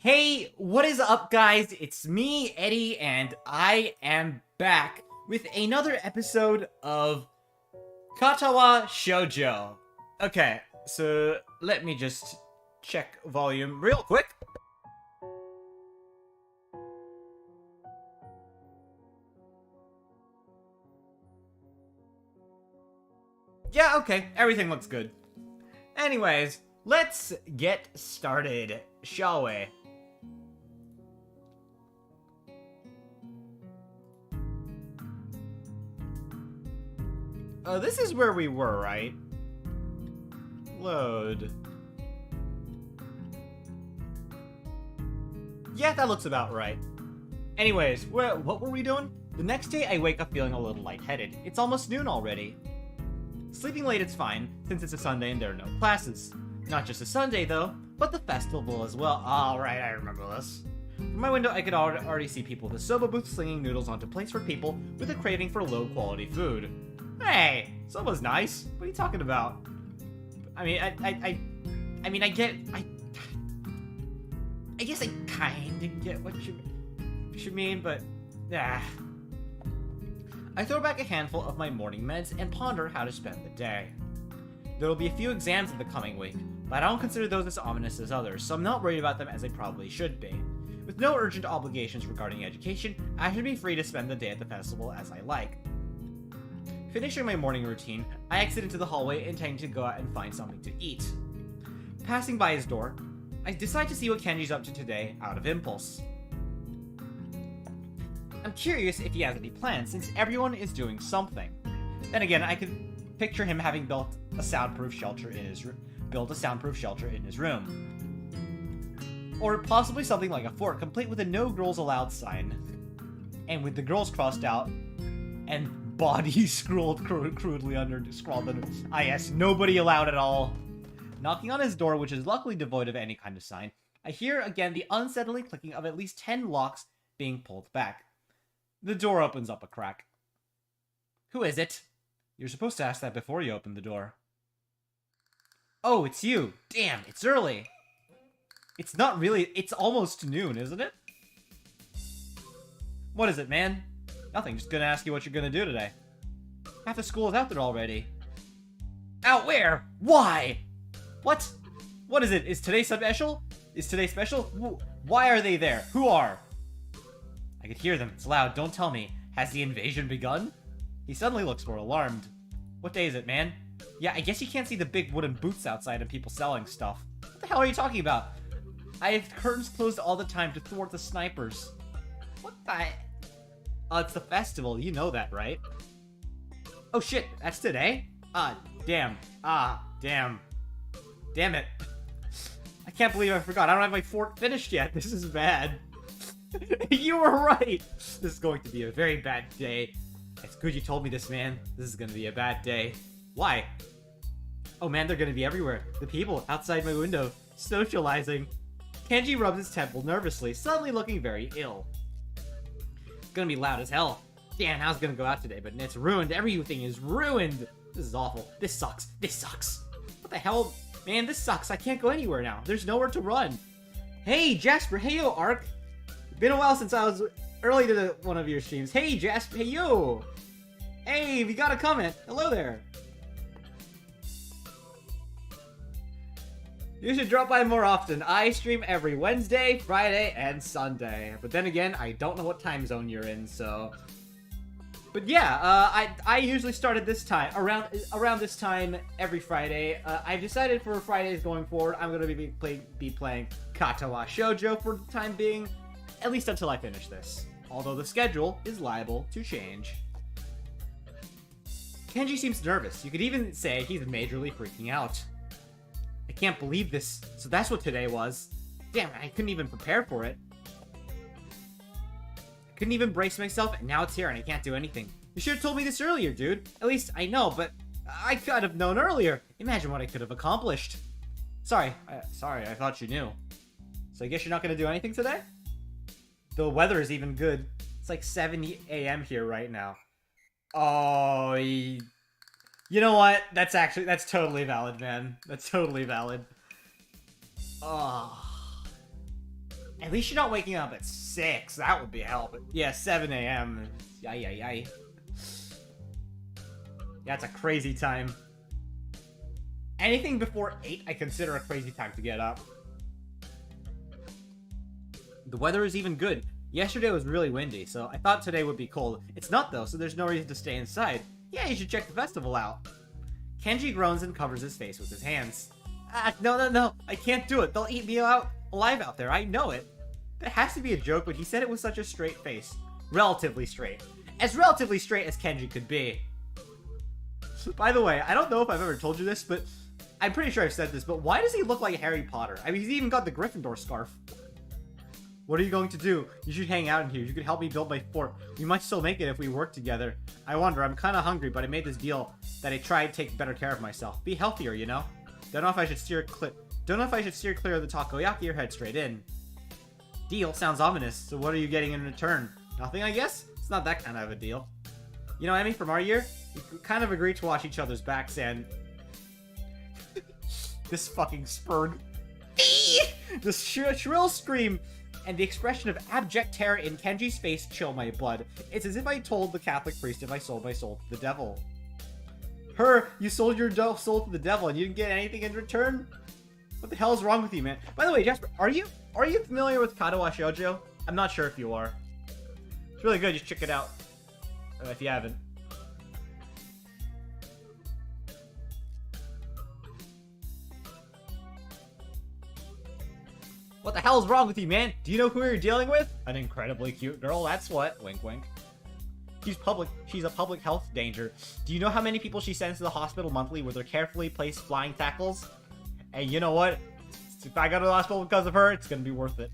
Hey, what is up, guys? It's me, Eddie, and I am back with another episode of Katawa Shoujo. Okay, so let me just check volume real quick. Yeah, okay, everything looks good. Anyways, let's get started, shall we? This is where we were, right? Load. Yeah, that looks about right. Anyways, what were we doing? The next day, I wake up feeling a little lightheaded. It's almost noon already. Sleeping late is fine, since it's a Sunday and there are no classes. Not just a Sunday, though, but the festival as well. Alright, I remember this. From my window, I could already see people at the soba booth slinging noodles onto plates for people with a craving for low-quality food. Hey, soba's nice. What are you talking about? I mean, I guess I kinda get what you mean, but I throw back a handful of my morning meds and ponder how to spend the day. There will be a few exams in the coming week, but I don't consider those as ominous as others, so I'm not worried about them as I probably should be. With no urgent obligations regarding education, I should be free to spend the day at the festival as I like. Finishing my morning routine, I exit into the hallway intending to go out and find something to eat. Passing by his door, I decide to see what Kenji's up to today out of impulse. I'm curious if he has any plans since everyone is doing something. Then again, I could picture him having built a soundproof shelter in his room. Or possibly something like a fort complete with a no girls allowed sign. And with the girls crossed out and body scrawled crudely under. Ah yes, nobody allowed at all. Knocking on his door, which is luckily devoid of any kind of sign, I hear again the unsettling clicking of at least 10 locks being pulled back. The door opens up a crack. Who is it? You're supposed to ask that before you open the door. Oh, it's you. Damn, it's early. It's not really, it's almost noon, isn't it? What is it, man? Nothing, just gonna ask you what you're gonna do today. Half the school is out there already. Out where? Why? What? What is it? Is today special? Is today special? Why are they there? Who are? I could hear them. It's loud. Don't tell me. Has the invasion begun? He suddenly looks more alarmed. What day is it, man? Yeah, I guess you can't see the big wooden booths outside and people selling stuff. What the hell are you talking about? I have curtains closed all the time to thwart the snipers. What the... it's the festival. You know that, right? Oh shit, that's today? Damn. Damn. Damn it. I can't believe I forgot. I don't have my fort finished yet. This is bad. You were right. This is going to be a very bad day. It's good you told me this, man. This is gonna be a bad day. Why? Oh man, they're gonna be everywhere. The people outside my window, socializing. Kenji rubs his temple nervously, suddenly looking very ill. It's gonna be loud as hell. Damn, I was gonna go out today, but it's ruined. Everything is ruined. This is awful. This sucks. This sucks. What the hell? Man, this sucks. I can't go anywhere now. There's nowhere to run. Hey, Jasper. Hey, yo, Ark. Been a while since I was early to one of your streams. Hey, Jasper. Hey, yo. Hey, we got a comment. Hello there. You should drop by more often. I stream every Wednesday, Friday, and Sunday. But then again, I don't know what time zone you're in, so... But yeah, I usually start at this time, around this time every Friday. I've decided for Fridays going forward, I'm going to be playing Katawa Shoujo for the time being, at least until I finish this. Although the schedule is liable to change. Kenji seems nervous. You could even say he's majorly freaking out. I can't believe this. So that's what today was. Damn, I couldn't even prepare for it. I couldn't even brace myself, and now it's here, and I can't do anything. You should have told me this earlier, dude. At least I know, but I could have known earlier. Imagine what I could have accomplished. Sorry, I thought you knew. So I guess you're not going to do anything today? The weather is even good. It's like 7 a.m. here right now. Oh, you know what? That's totally valid, man. That's totally valid. Oh. At least you're not waking up at 6. That would be help. Yeah, 7 a.m. Yay. Yeah, it's a crazy time. Anything before 8, I consider a crazy time to get up. The weather is even good. Yesterday was really windy, so I thought today would be cold. It's not though, so there's no reason to stay inside. Yeah, you should check the festival out. Kenji groans and covers his face with his hands. No. I can't do it. They'll eat me out alive out there. I know it. That has to be a joke, but he said it with such a straight face. Relatively straight. As relatively straight as Kenji could be. By the way, I don't know if I've ever told you this, but I'm pretty sure I've said this, but why does he look like Harry Potter? I mean, he's even got the Gryffindor scarf. What are you going to do? You should hang out in here. You could help me build my fort. We might still make it if we work together. I wonder, I'm kind of hungry, but I made this deal that I try to take better care of myself. Be healthier, you know? Don't know if I should steer clear of the takoyaki or head straight in. Deal sounds ominous, so what are you getting in return? Nothing, I guess? It's not that kind of a deal. You know, Emmy, from our year, we kind of agreed to watch each other's backs and... this fucking spurn. This shrill scream and the expression of abject terror in Kenji's face chill my blood. It's as if I told the Catholic priest if I sold my soul to the devil. You sold your soul to the devil and you didn't get anything in return? What the hell is wrong with you, man? By the way, Jasper, are you familiar with Katawa Shoujo? I'm not sure if you are. It's really good, just check it out. If you haven't. What the hell is wrong with you, man? Do you know who you're dealing with? An incredibly cute girl, that's what. Wink, wink. She's a public health danger. Do you know how many people she sends to the hospital monthly with her carefully placed flying tackles? And you know what? If I go to the hospital because of her, it's gonna be worth it.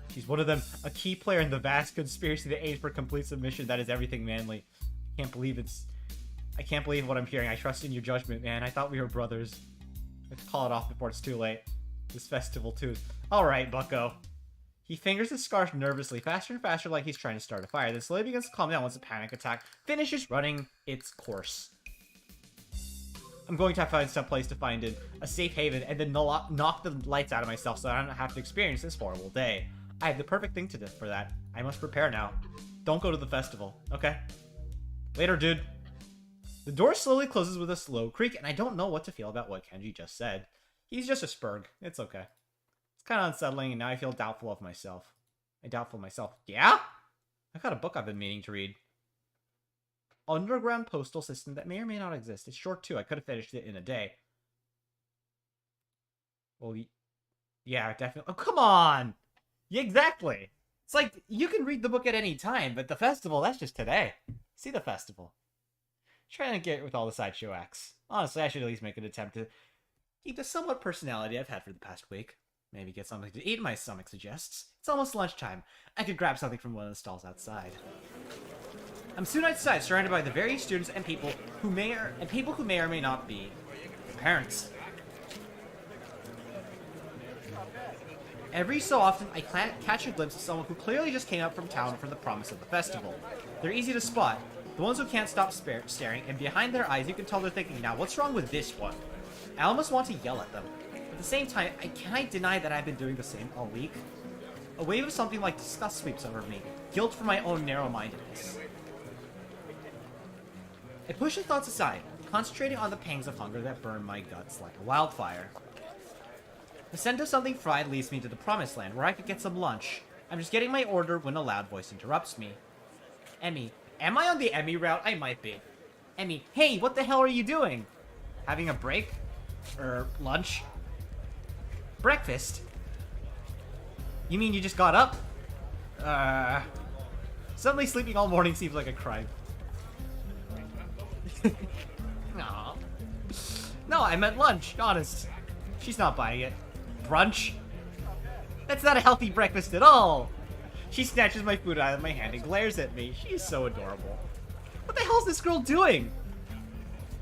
She's one of them, a key player in the vast conspiracy that aims for complete submission that is everything manly. I can't believe what I'm hearing. I trust in your judgment, man. I thought we were brothers. Let's call it off before it's too late. This festival, too. Alright, bucko. He fingers his scarf nervously, faster and faster like he's trying to start a fire. Then slowly begins to calm down once the panic attack finishes running its course. I'm going to have to find some place to find a safe haven and then knock the lights out of myself so I don't have to experience this horrible day. I have the perfect thing to do for that. I must prepare now. Don't go to the festival, okay? Later, dude. The door slowly closes with a slow creak, and I don't know what to feel about what Kenji just said. He's just a spurg. It's okay. It's kind of unsettling, and now I feel doubtful of myself. Yeah? I've got a book I've been meaning to read. Underground postal system that may or may not exist. It's short, too. I could have finished it in a day. Well, yeah, definitely. Oh, come on! Yeah, exactly. It's like, you can read the book at any time, but the festival, that's just today. See the festival. Trying to get with all the sideshow acts. Honestly, I should at least make an attempt to keep the somewhat personality I've had for the past week. Maybe get something to eat, my stomach suggests. It's almost lunchtime. I could grab something from one of the stalls outside. I'm soon outside, surrounded by the various students and people who may or may not be parents. Every so often, I catch a glimpse of someone who clearly just came up from town for the promise of the festival. They're easy to spot. The ones who can't stop staring, and behind their eyes you can tell they're thinking, now what's wrong with this one? I almost want to yell at them. At the same time, I can't deny that I've been doing the same all week. A wave of something like disgust sweeps over me, guilt for my own narrow-mindedness. I push the thoughts aside, concentrating on the pangs of hunger that burn my guts like a wildfire. The scent of something fried leads me to the promised land, where I could get some lunch. I'm just getting my order when a loud voice interrupts me. Emmy. Am I on the Emmy route? I might be. Emmy, hey, what the hell are you doing? Having a break? Lunch? Breakfast? You mean you just got up? Suddenly sleeping all morning seems like a crime. Aw. No, I meant lunch, honest. She's not buying it. Brunch? That's not a healthy breakfast at all! She snatches my food out of my hand and glares at me. She's so adorable. What the hell is this girl doing?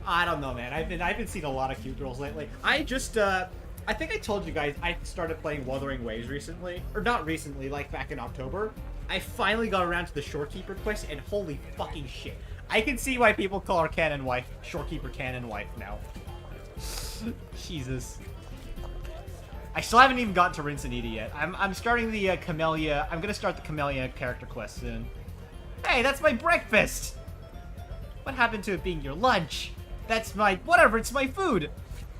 I don't know, man. I've been seeing a lot of cute girls lately. I think I told you guys I started playing Wuthering Waves recently. Or not recently, like back in October. I finally got around to the Shorekeeper quest, and holy fucking shit. I can see why people call her canon wife, Shorekeeper canon wife now. Jesus. I still haven't even gotten to Rinse and Eat yet. I'm starting the Camellia. I'm gonna start the Camellia character quest soon. Hey, that's my breakfast! What happened to it being your lunch? That's my... whatever, it's my food!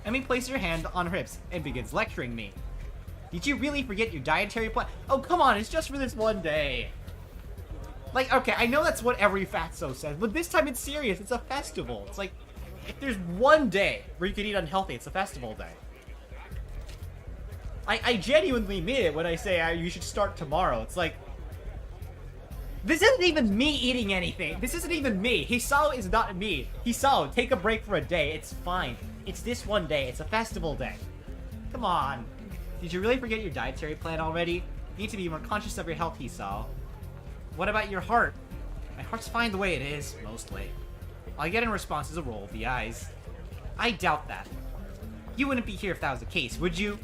Emmy places her hand on her hips and begins lecturing me. Did you really forget your dietary plan? Oh, come on, it's just for this one day. Like, okay, I know that's what every fatso says, but this time it's serious. It's a festival. It's like, if there's one day where you can eat unhealthy, it's a festival day. I genuinely mean it when I say you should start tomorrow. It's like, this isn't even me eating anything. This isn't even me. Hisao is not me. Hisao, take a break for a day. It's fine. It's this one day. It's a festival day. Come on. Did you really forget your dietary plan already? You need to be more conscious of your health, Hisao. What about your heart? My heart's fine the way it is, mostly. All you get in response is a roll of the eyes. I doubt that. You wouldn't be here if that was the case, would you?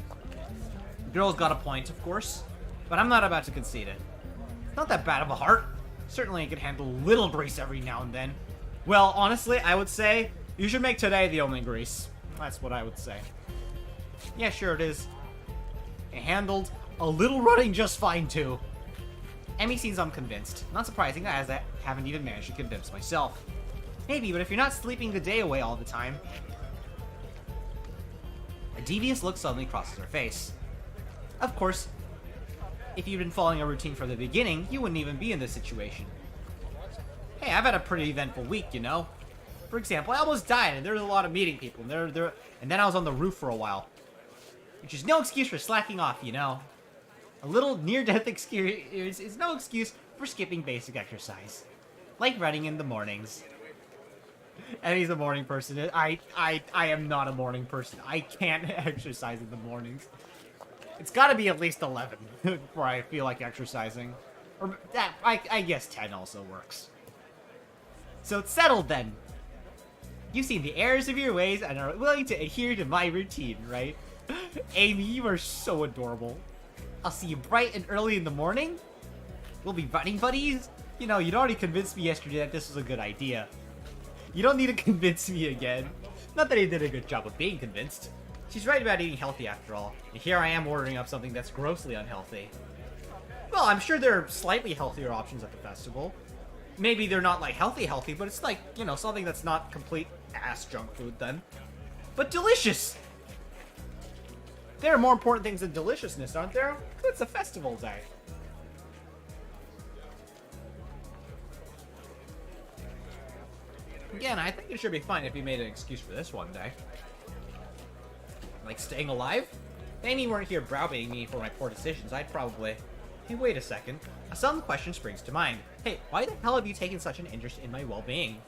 The girl's got a point, of course, but I'm not about to concede it. It's not that bad of a heart. Certainly it can handle a little grease every now and then. Well, honestly, I would say you should make today the only grease. That's what I would say. Yeah, sure it is. It handled a little running just fine, too. Emmy seems unconvinced. Not surprising, as I haven't even managed to convince myself. Maybe, but if you're not sleeping the day away all the time... A devious look suddenly crosses her face. Of course, if you'd been following a routine from the beginning, you wouldn't even be in this situation. Hey, I've had a pretty eventful week, you know? For example, I almost died, and there was a lot of meeting people, and then I was on the roof for a while. Which is no excuse for slacking off, you know? A little near-death experience is no excuse for skipping basic exercise. Like running in the mornings. And he's a morning person. I am not a morning person. I can't exercise in the mornings. It's gotta be at least 11 before I feel like exercising. Or that, I guess 10 also works. So it's settled then. You've seen the errors of your ways and are willing to adhere to my routine, right? Amy, you are so adorable. I'll see you bright and early in the morning. We'll be running buddies. You know, you'd already convinced me yesterday that this was a good idea. You don't need to convince me again. Not that he did a good job of being convinced. She's right about eating healthy after all. And here I am ordering up something that's grossly unhealthy. Well, I'm sure there are slightly healthier options at the festival. Maybe they're not like healthy, but it's like, you know, something that's not complete ass junk food then. But delicious! There are more important things than deliciousness, aren't there? It's a festival day. Again, I think it should be fine if you made an excuse for this one day. Like staying alive? If Amy weren't here browbeating me for my poor decisions, I'd probably... Hey, wait a second. A sudden question springs to mind. Hey, why the hell have you taken such an interest in my well-being?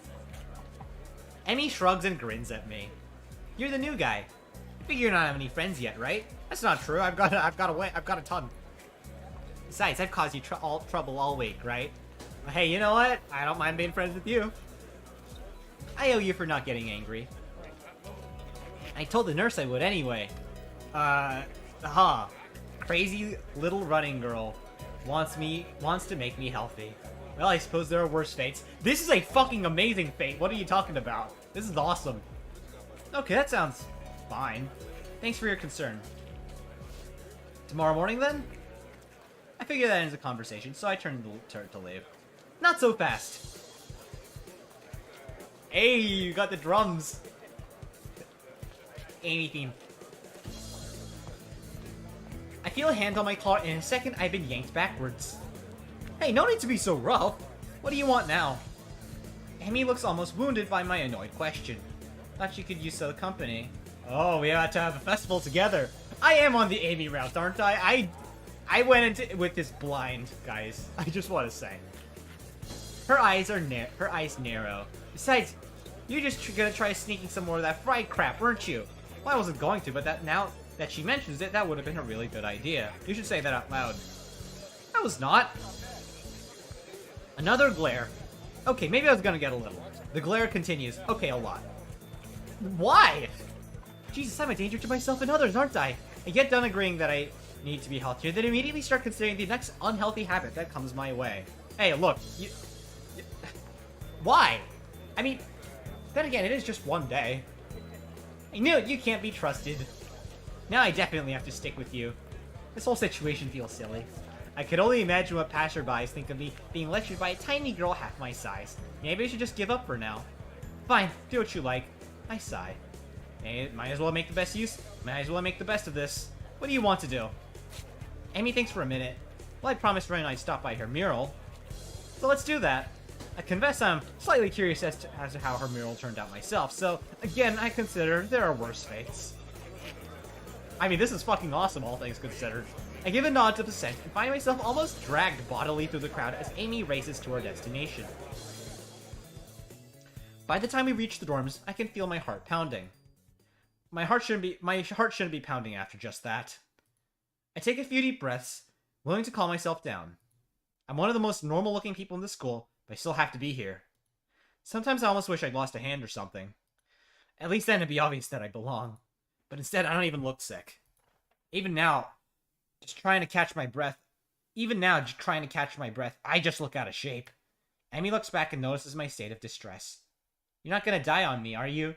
Emmy shrugs and grins at me. You're the new guy. I figure you don't have any friends yet, right? That's not true. I've got a ton. Besides, I've caused you trouble all week, right? Well, hey, you know what? I don't mind being friends with you. I owe you for not getting angry. I told the nurse I would anyway. Crazy little running girl wants to make me healthy. Well, I suppose there are worse fates. This is a fucking amazing fate. What are you talking about? This is awesome. Okay, that sounds fine. Thanks for your concern. Tomorrow morning, then? I figure that ends the conversation, so I turn to leave. Not so fast. Hey, you got the drums. Amy theme. I feel a hand on my collar, and in a second, I've been yanked backwards. Hey, no need to be so rough. What do you want now? Amy looks almost wounded by my annoyed question. Thought you could use the company. Oh, we ought to have a festival together. I am on the Amy route, aren't I? I went into with this blind, guys. I just want to say. Her eyes narrow. Besides, you're just gonna try sneaking some more of that fried crap, weren't you? Well, I wasn't going to, but now that she mentions it, that would have been a really good idea. You should say that out loud. I was not. Another glare. Okay, maybe I was gonna get a little. The glare continues. Okay, a lot. Why? Jesus, I'm a danger to myself and others, aren't I? I get done agreeing that I need to be healthier, then immediately start considering the next unhealthy habit that comes my way. Hey, look, why? I mean, then again, it is just one day. I knew it, you can't be trusted. Now I definitely have to stick with you. This whole situation feels silly. I could only imagine what passerbys think of me being lectured by a tiny girl half my size. Maybe I should just give up for now. Fine, do what you like. I sigh. Might as well make the best of this. What do you want to do? Amy thinks for a minute. Well, I promised Ren I'd stop by her mural. So let's do that. I confess I'm slightly curious as to how her mural turned out myself, so again, I consider there are worse fates. I mean, this is fucking awesome, all things considered. I give a nod to dissent and find myself almost dragged bodily through the crowd as Amy races to our destination. By the time we reach the dorms, I can feel my heart pounding. My heart shouldn't be pounding after just that. I take a few deep breaths, willing to calm myself down. I'm one of the most normal-looking people in the school, but I still have to be here. Sometimes I almost wish I'd lost a hand or something. At least then it'd be obvious that I belong. But instead, I don't even look sick. Even now, just trying to catch my breath, I just look out of shape. Amy looks back and notices my state of distress. You're not gonna die on me, are you?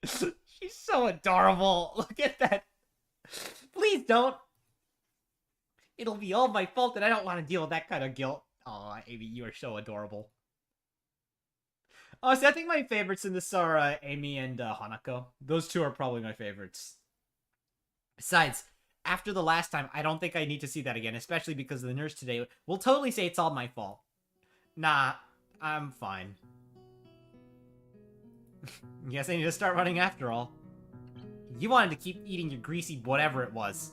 She's so adorable. Look at that. Please don't. It'll be all my fault, and I don't want to deal with that kind of guilt. Aw, Amy, you are so adorable. Honestly, I think my favorites in this are Amy and Hanako. Those two are probably my favorites. Besides, after the last time, I don't think I need to see that again, especially because the nurse today will totally say it's all my fault. Nah, I'm fine. Guess I need to start running after all. You wanted to keep eating your greasy whatever it was.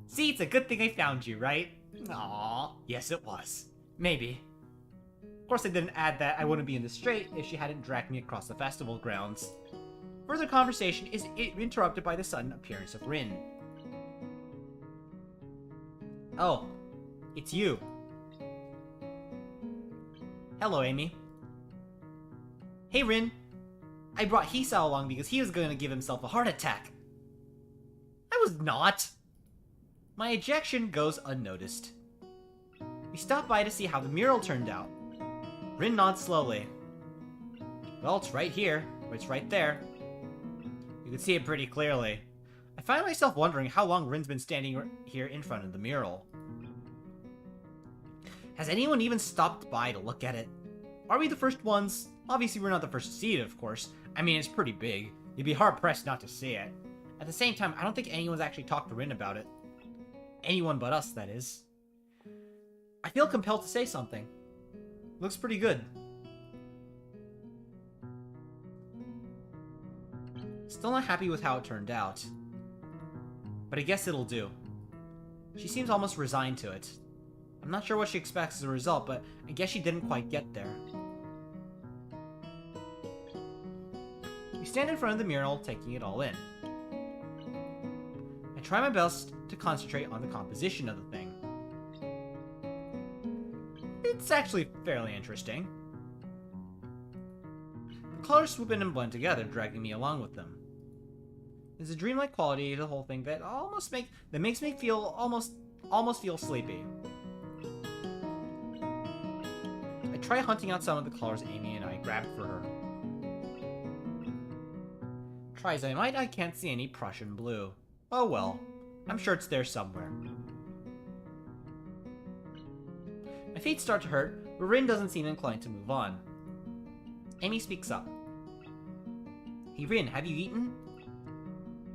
See, it's a good thing I found you, right? Aww, yes it was. Maybe. Of course I didn't add that I wouldn't be in the strait if she hadn't dragged me across the festival grounds. Further conversation is interrupted by the sudden appearance of Rin. Oh, it's you. Hello, Amy. Hey, Rin. I brought Hisao along because he was going to give himself a heart attack. I was not. My ejection goes unnoticed. We stop by to see how the mural turned out. Rin nods slowly. Well, it's right here, or it's right there. You can see it pretty clearly. I find myself wondering how long Rin's been standing here in front of the mural. Has anyone even stopped by to look at it? Are we the first ones? Obviously, we're not the first to see it, of course. I mean, it's pretty big. You'd be hard-pressed not to see it. At the same time, I don't think anyone's actually talked to Rin about it. Anyone but us, that is. I feel compelled to say something. Looks pretty good. Still not happy with how it turned out. But I guess it'll do. She seems almost resigned to it. I'm not sure what she expects as a result, but I guess she didn't quite get there. We stand in front of the mural, taking it all in. I try my best to concentrate on the composition of the thing. It's actually fairly interesting. The colors swoop in and blend together, dragging me along with them. There's a dreamlike quality to the whole thing that makes me feel almost feel sleepy. I try hunting out some of the colors Amy and I grabbed for her. Try as I might, I can't see any Prussian blue. Oh well, I'm sure it's there somewhere. My feet start to hurt, but Rin doesn't seem inclined to move on. Amy speaks up. Hey Rin, have you eaten?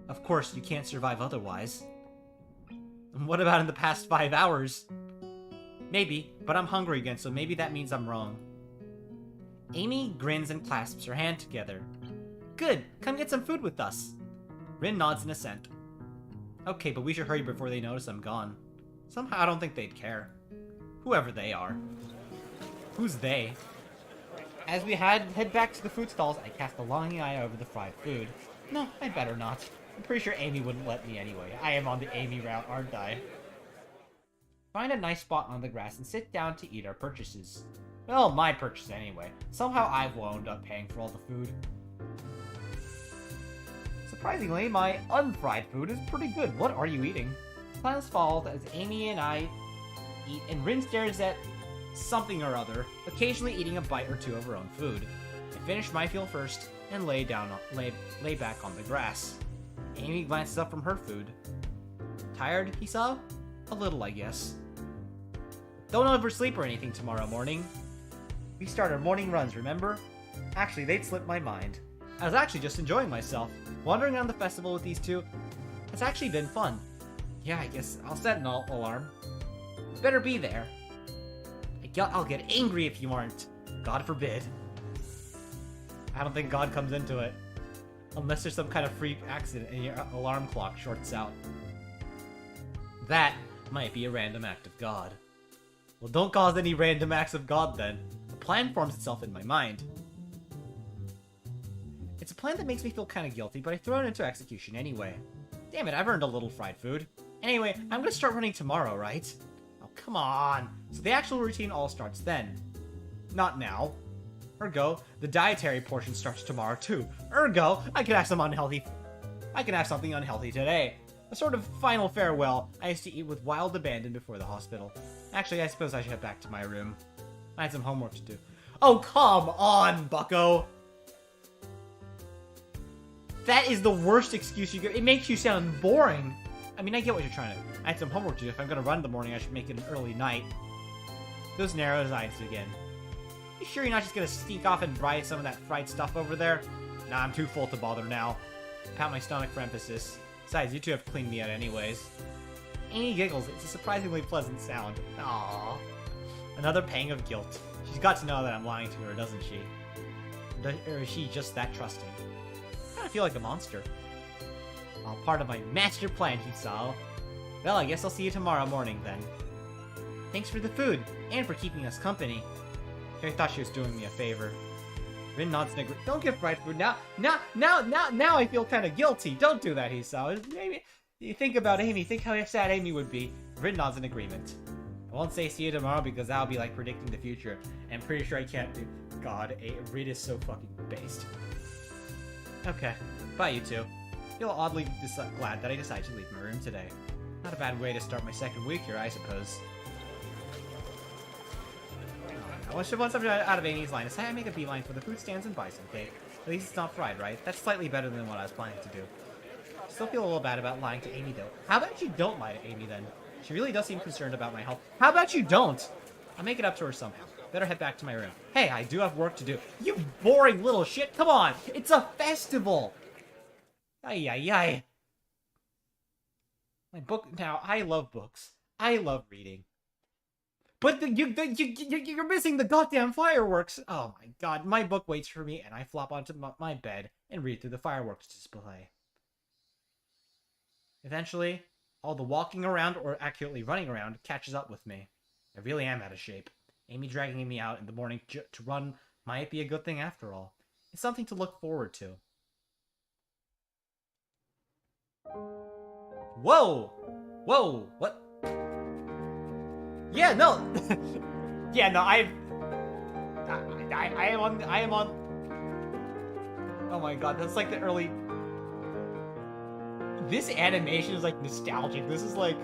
Of course, you can't survive otherwise. And what about in the past 5 hours? Maybe, but I'm hungry again, so maybe that means I'm wrong. Amy grins and clasps her hand together. Good, come get some food with us. Rin nods in assent. Okay, but we should hurry before they notice I'm gone. Somehow I don't think they'd care. Whoever they are. Who's they? As we head back to the food stalls, I cast a longing eye over the fried food. No, I better not. I'm pretty sure Amy wouldn't let me anyway. I am on the Amy route, aren't I? Find a nice spot on the grass and sit down to eat our purchases. Well, my purchase anyway. Somehow I've wound up paying for all the food. Surprisingly, my unfried food is pretty good. What are you eating? Silence falls as Amy and I eat, and Rin stares at something or other, occasionally eating a bite or two of her own food. I finish my meal first and lay back on the grass. Amy glances up from her food. Tired, he saw? A little, I guess. Don't oversleep or anything tomorrow morning. We start our morning runs, remember? Actually, they'd slipped my mind. I was actually just enjoying myself. Wandering around the festival with these two has actually been fun. Yeah, I guess I'll set an alarm. Better be there. I'll get angry if you aren't. God forbid. I don't think God comes into it. Unless there's some kind of freak accident and your alarm clock shorts out. That might be a random act of God. Well, don't cause any random acts of God then. A plan forms itself in my mind. It's a plan that makes me feel kind of guilty, but I throw it into execution anyway. Damn it, I've earned a little fried food. Anyway, I'm gonna start running tomorrow, right? Oh, come on. So the actual routine all starts then. Not now. Ergo, the dietary portion starts tomorrow too. Ergo, I can have something unhealthy today. A sort of final farewell I used to eat with wild abandon before the hospital. Actually, I suppose I should head back to my room. I had some homework to do. Oh, come on, bucko! That is the worst excuse you get. It makes you sound boring. I mean, I get what you're trying to do. I had some homework to do. If I'm gonna run in the morning, I should make it an early night. Those narrow his eyes again. You sure you're not just gonna sneak off and buy some of that fried stuff over there? Nah, I'm too full to bother now. Pat my stomach for emphasis. Besides, you two have cleaned me out anyways. Amy giggles. It's a surprisingly pleasant sound. Aww. Another pang of guilt. She's got to know that I'm lying to her, doesn't she? Or is she just that trusting? I kind of feel like a monster. All part of my master plan, he saw. Well, I guess I'll see you tomorrow morning then. Thanks for the food, and for keeping us company. I thought she was doing me a favor. Rin nods in agreement. Don't get fried food now. Now I feel kind of guilty. Don't do that, he saw. Maybe you think about Amy. Think how sad Amy would be. Rin nods in agreement. I won't say see you tomorrow because that'll be like predicting the future. And I'm pretty sure I can't do. God, Rin is so fucking based. Okay, bye you two. I feel oddly glad that I decided to leave my room today. Not a bad way to start my second week here, I suppose. Once I'm out of Amy's line, I make a beeline for the food stands and buy some cake. At least it's not fried, right? That's slightly better than what I was planning to do. Still feel a little bad about lying to Amy, though. How about you don't lie to Amy, then? She really does seem concerned about my health. How about you don't? I'll make it up to her somehow. Better head back to my room. Hey, I do have work to do. You boring little shit! Come on! It's a festival! Ay, ay, ay. My book... Now, I love books. I love reading. But you're missing the goddamn fireworks! Oh my god, my book waits for me, and I flop onto my bed and read through the fireworks display. Eventually, all the walking around, or accurately running around, catches up with me. I really am out of shape. Amy dragging me out in the morning to run might be a good thing after all. It's something to look forward to. Whoa! Whoa! What? Yeah, no! Yeah, no, I am on... Oh my god, that's like the early... This animation is like nostalgic. This is like...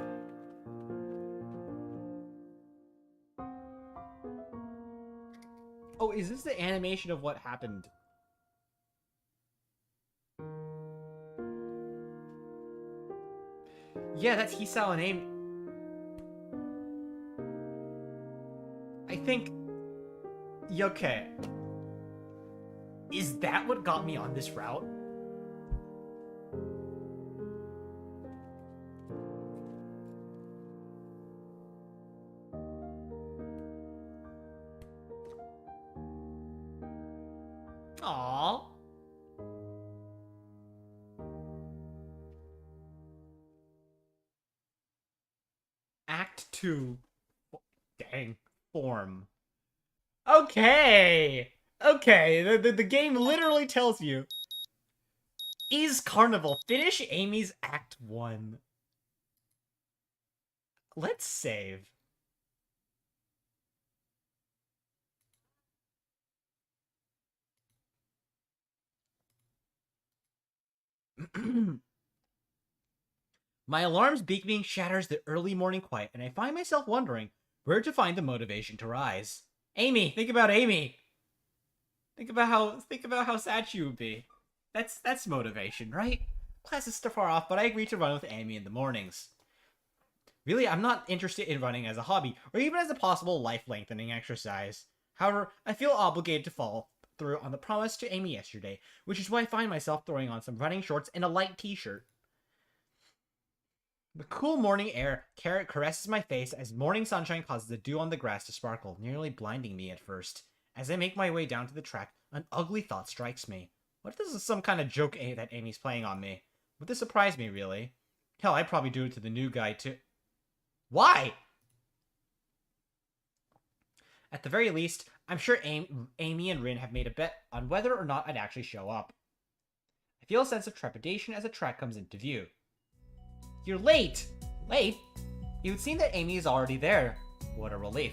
Oh, is this the animation of what happened? Yeah, that's Hisao and Amy. I think... Okay. Is that what got me on this route? Aww. Act 2. Dang. Form. Okay! Okay, the game literally tells you. Is Carnival. Finish Amy's Act 1. Let's save. My alarm's being shatters the early morning quiet, and I find myself wondering where to find the motivation to rise. Amy, think about Amy. Think about how sad she would be. That's motivation, right? Class is still far off, but I agree to run with Amy in the mornings. Really, I'm not interested in running as a hobby, or even as a possible life-lengthening exercise. However, I feel obligated to follow through on the promise to Amy yesterday, which is why I find myself throwing on some running shorts and a light t-shirt. The cool morning air caresses my face as morning sunshine causes the dew on the grass to sparkle, nearly blinding me at first. As I make my way down to the track, an ugly thought strikes me. What if this is some kind of joke that Amy's playing on me? Would this surprise me, really? Hell, I'd probably do it to the new guy, too. Why? At the very least, I'm sure Amy and Rin have made a bet on whether or not I'd actually show up. I feel a sense of trepidation as the track comes into view. You're late! Late? It would seem that Amy is already there. What a relief.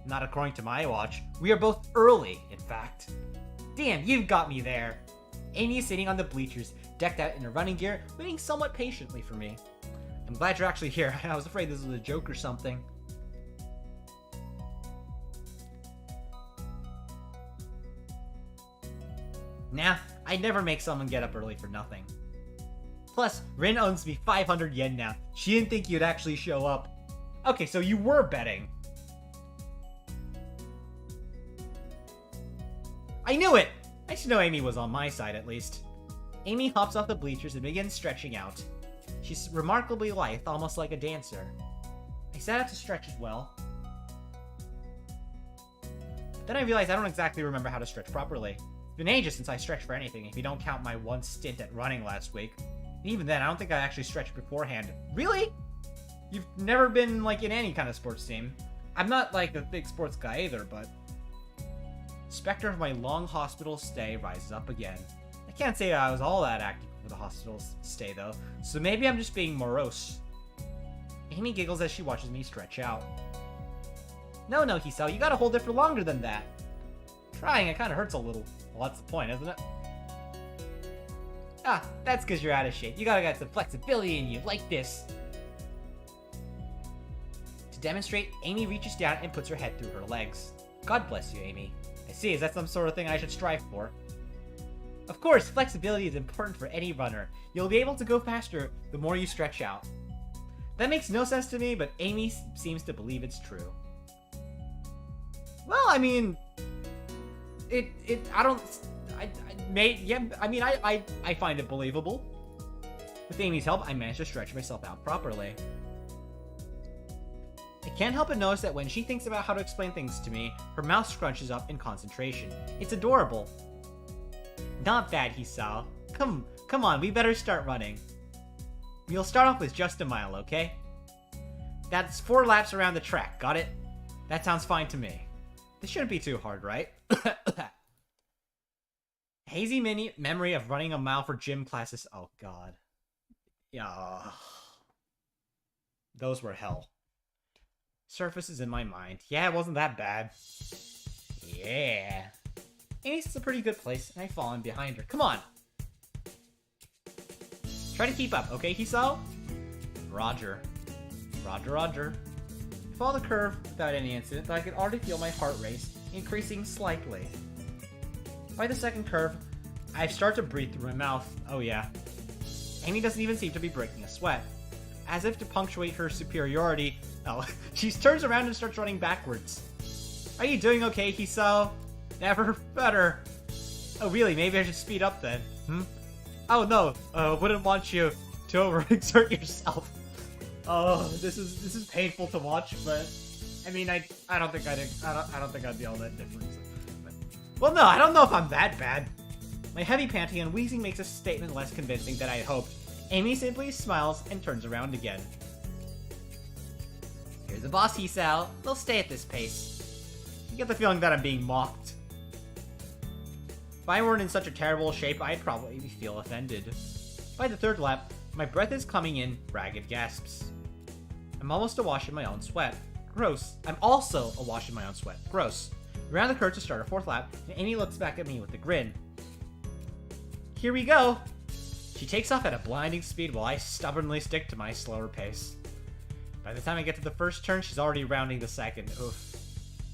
Not according to my watch. We are both early, in fact. Damn, you've got me there. Amy is sitting on the bleachers, decked out in her running gear, waiting somewhat patiently for me. I'm glad you're actually here. I was afraid this was a joke or something. Nah, I'd never make someone get up early for nothing. Plus, Rin owns me 500 yen now. She didn't think you'd actually show up. Okay, so you were betting. I knew it! I should know Amy was on my side, at least. Amy hops off the bleachers and begins stretching out. She's remarkably lithe, almost like a dancer. I set out to stretch as well. Then I realized I don't exactly remember how to stretch properly. It's been ages since I stretched for anything, if you don't count my one stint at running last week. And even then, I don't think I actually stretched beforehand. Really? You've never been, like, in any kind of sports team? I'm not, like, a big sports guy either, but... Spectre of my long hospital stay rises up again. I can't say I was all that active for the hospital stay, though, so maybe I'm just being morose. Amy giggles as she watches me stretch out. No, Hisao, you gotta hold it for longer than that. Trying, it kinda hurts a little. Well, that's the point, isn't it? Ah, that's because you're out of shape. You gotta get some flexibility in you, like this. To demonstrate, Amy reaches down and puts her head through her legs. God bless you, Amy. I see, is that some sort of thing I should strive for? Of course, flexibility is important for any runner. You'll be able to go faster the more you stretch out. That makes no sense to me, but Amy seems to believe it's true. Well, I mean... I find it believable. With Amy's help, I managed to stretch myself out properly. I can't help but notice that when she thinks about how to explain things to me, her mouth scrunches up in concentration. It's adorable. Not bad, Hisao. Come on, we better start running. We'll start off with just a mile, okay? That's 4 laps around the track, got it? That sounds fine to me. This shouldn't be too hard, right? Hazy memory of running a mile for gym classes. Oh, God. Yeah. Those were hell. Surfaces in my mind. Yeah, it wasn't that bad. Yeah. Amy's is a pretty good place, and I fall in behind her. Come on! Try to keep up, okay, Hisao? Roger. Roger. I follow the curve without any incident, but I could already feel my heart rate increasing slightly. By the second curve, I start to breathe through my mouth. Oh yeah. Amy doesn't even seem to be breaking a sweat. As if to punctuate her superiority, she turns around and starts running backwards. Are you doing okay, Hisao? Never better. Oh really, maybe I should speed up then. Oh no, wouldn't want you to overexert yourself. Oh, this is painful to watch, but I mean, I don't think I'd be all that different. But, well, no, I don't know if I'm that bad. My heavy panting and wheezing makes a statement less convincing than I had hoped. Amy simply smiles and turns around again. You're the boss, Hisao. They'll stay at this pace. I get the feeling that I'm being mocked. If I weren't in such a terrible shape, I'd probably feel offended. By the third lap, my breath is coming in ragged gasps. I'm almost awash in my own sweat. Gross. I'm also awash in my own sweat. Gross. Around the curve to start a 4th lap, and Amy looks back at me with a grin. Here we go! She takes off at a blinding speed while I stubbornly stick to my slower pace. By the time I get to the first turn, she's already rounding the second. Oof.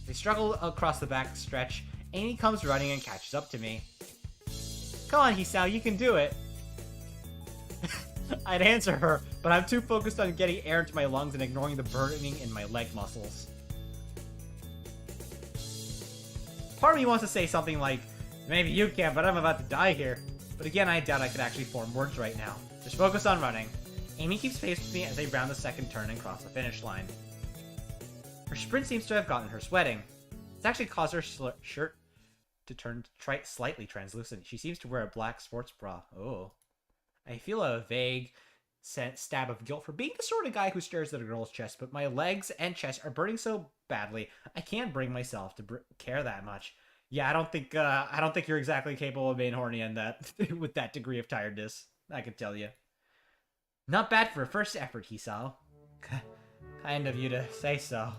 They struggle across the back stretch. Amy comes running and catches up to me. Come on, Hisao, you can do it! I'd answer her, but I'm too focused on getting air into my lungs and ignoring the burning in my leg muscles. Part of me wants to say something like, maybe you can, but I'm about to die here. But again, I doubt I could actually form words right now. Just focus on running. Amy keeps pace with me as they round the second turn and cross the finish line. Her sprint seems to have gotten her sweating. It's actually caused her shirt to turn slightly translucent. She seems to wear a black sports bra. Oh. I feel a vague stab of guilt for being the sort of guy who stares at a girl's chest, but my legs and chest are burning so badly, I can't bring myself to care that much. Yeah, I don't think you're exactly capable of being horny in that with that degree of tiredness. I can tell you. Not bad for a first effort, Hisao. Kind of you to say so.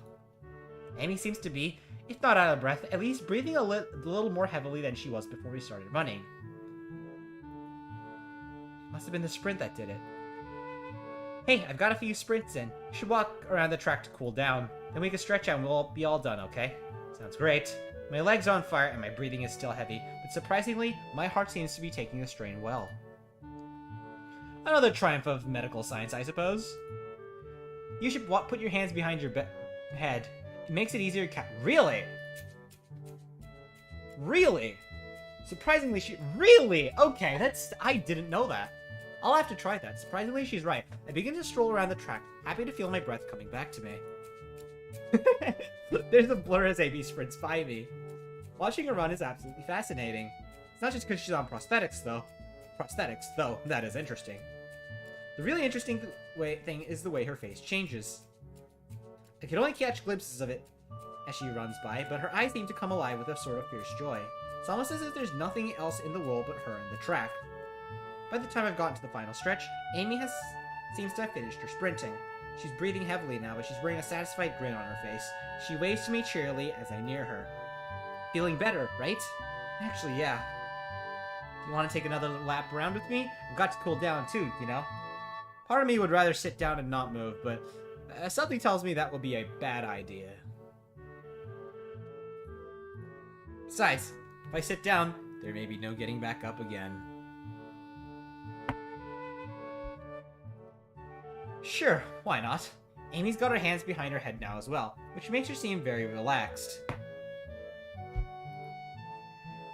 Amy seems to be, if not out of breath, at least breathing a little more heavily than she was before we started running. Must have been the sprint that did it. Hey, I've got a few sprints in. You should walk around the track to cool down. Then we can stretch out and we'll be all done, okay? Sounds great. My legs are on fire and my breathing is still heavy, but surprisingly, my heart seems to be taking the strain well. Another triumph of medical science, I suppose. You should put your hands behind your head. It makes it easier to catch. Really? Really? Surprisingly, really? Okay, I didn't know that. I'll have to try that. Surprisingly, she's right. I begin to stroll around the track, happy to feel my breath coming back to me. There's a blur as Amy sprints by me. Watching her run is absolutely fascinating. It's not just because she's on prosthetics, though. That is interesting. The really interesting thing is the way her face changes. I can only catch glimpses of it as she runs by, but her eyes seem to come alive with a sort of fierce joy. It's almost as if there's nothing else in the world but her and the track. By the time I've gotten to the final stretch, Amy seems to have finished her sprinting. She's breathing heavily now, but she's wearing a satisfied grin on her face. She waves to me cheerily as I near her. Feeling better, right? Actually, yeah. Do you want to take another lap around with me? I've got to cool down too, you know? Part of me would rather sit down and not move, but something tells me that will be a bad idea. Besides, if I sit down, there may be no getting back up again. Sure, why not? Amy's got her hands behind her head now as well, which makes her seem very relaxed.